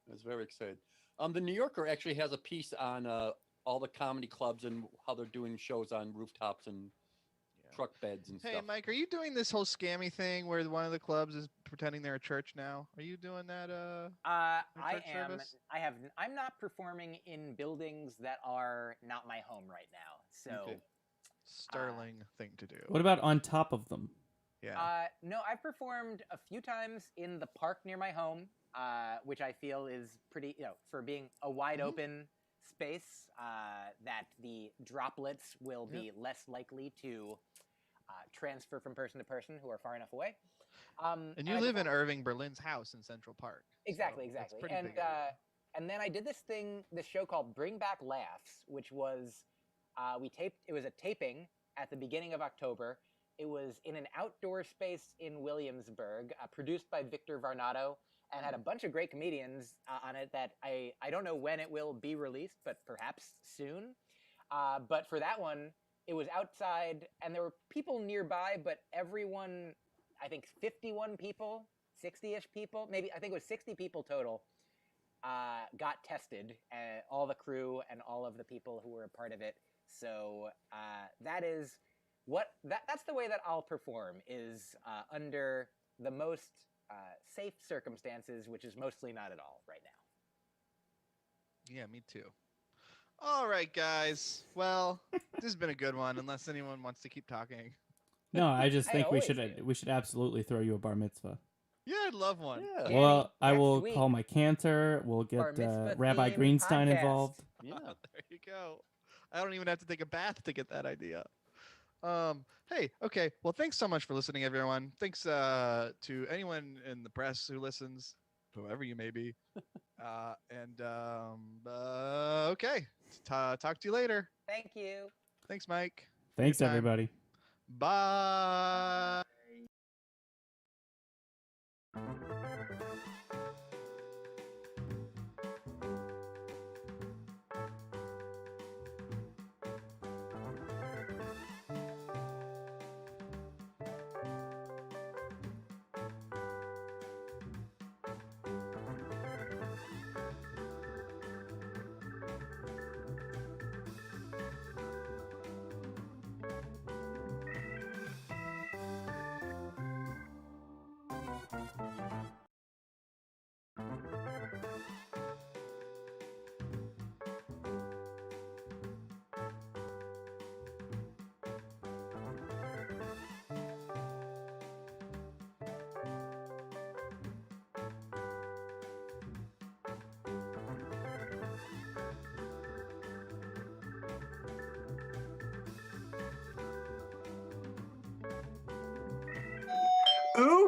I was very excited. The New Yorker actually has a piece on all the comedy clubs and how they're doing shows on rooftops and Yeah. truck beds and Hey, stuff. Mike, are you doing this whole scammy thing where one of the clubs is pretending they're a church now? Are you doing that? I church am. service? I'm not performing in buildings that are not my home right now. So, Okay. Sterling thing to do. What about on top of them? Yeah. no, I've performed a few times in the park near my home, which I feel is pretty, for being a wide Mhm. open space, that the droplets will be less likely to transfer from person to person who are far enough away. and you I live in performed- Irving Berlin's house in Central Park. so Exactly, that's exactly. pretty And big area. and then I did this show called Bring Back Laughs, which was it was a taping at the beginning of October. It was in an outdoor space in Williamsburg, produced by Victor Varnado, and had a bunch of great comedians on it that I don't know when it will be released, but perhaps soon. But for that one, it was outside, and there were people nearby, but everyone, I think 51 people, 60-ish people, maybe, I think it was 60 people total, got tested, all the crew and all of the people who were a part of it. So that's the way that I'll perform, is under the most safe circumstances, which is mostly not at all right now. Yeah, me too. All right, guys. Well, this has been a good one, unless anyone wants to keep talking. No, I just I think we always should do. we should absolutely throw you a bar mitzvah. Yeah, I'd love one. Yeah. Danny, Well, I next will week, call my cantor. We'll bar get mitzvah Rabbi themed Greenstein podcast. involved. Yeah. There you go. I don't even have to take a bath to get that idea. Hey, okay. Well, thanks so much for listening, everyone. Thanks to anyone in the press who listens, whoever you may be. Okay. Talk to you later. Thank you. Thanks, Mike. Thanks, time. everybody. Bye.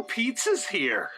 pizzas here.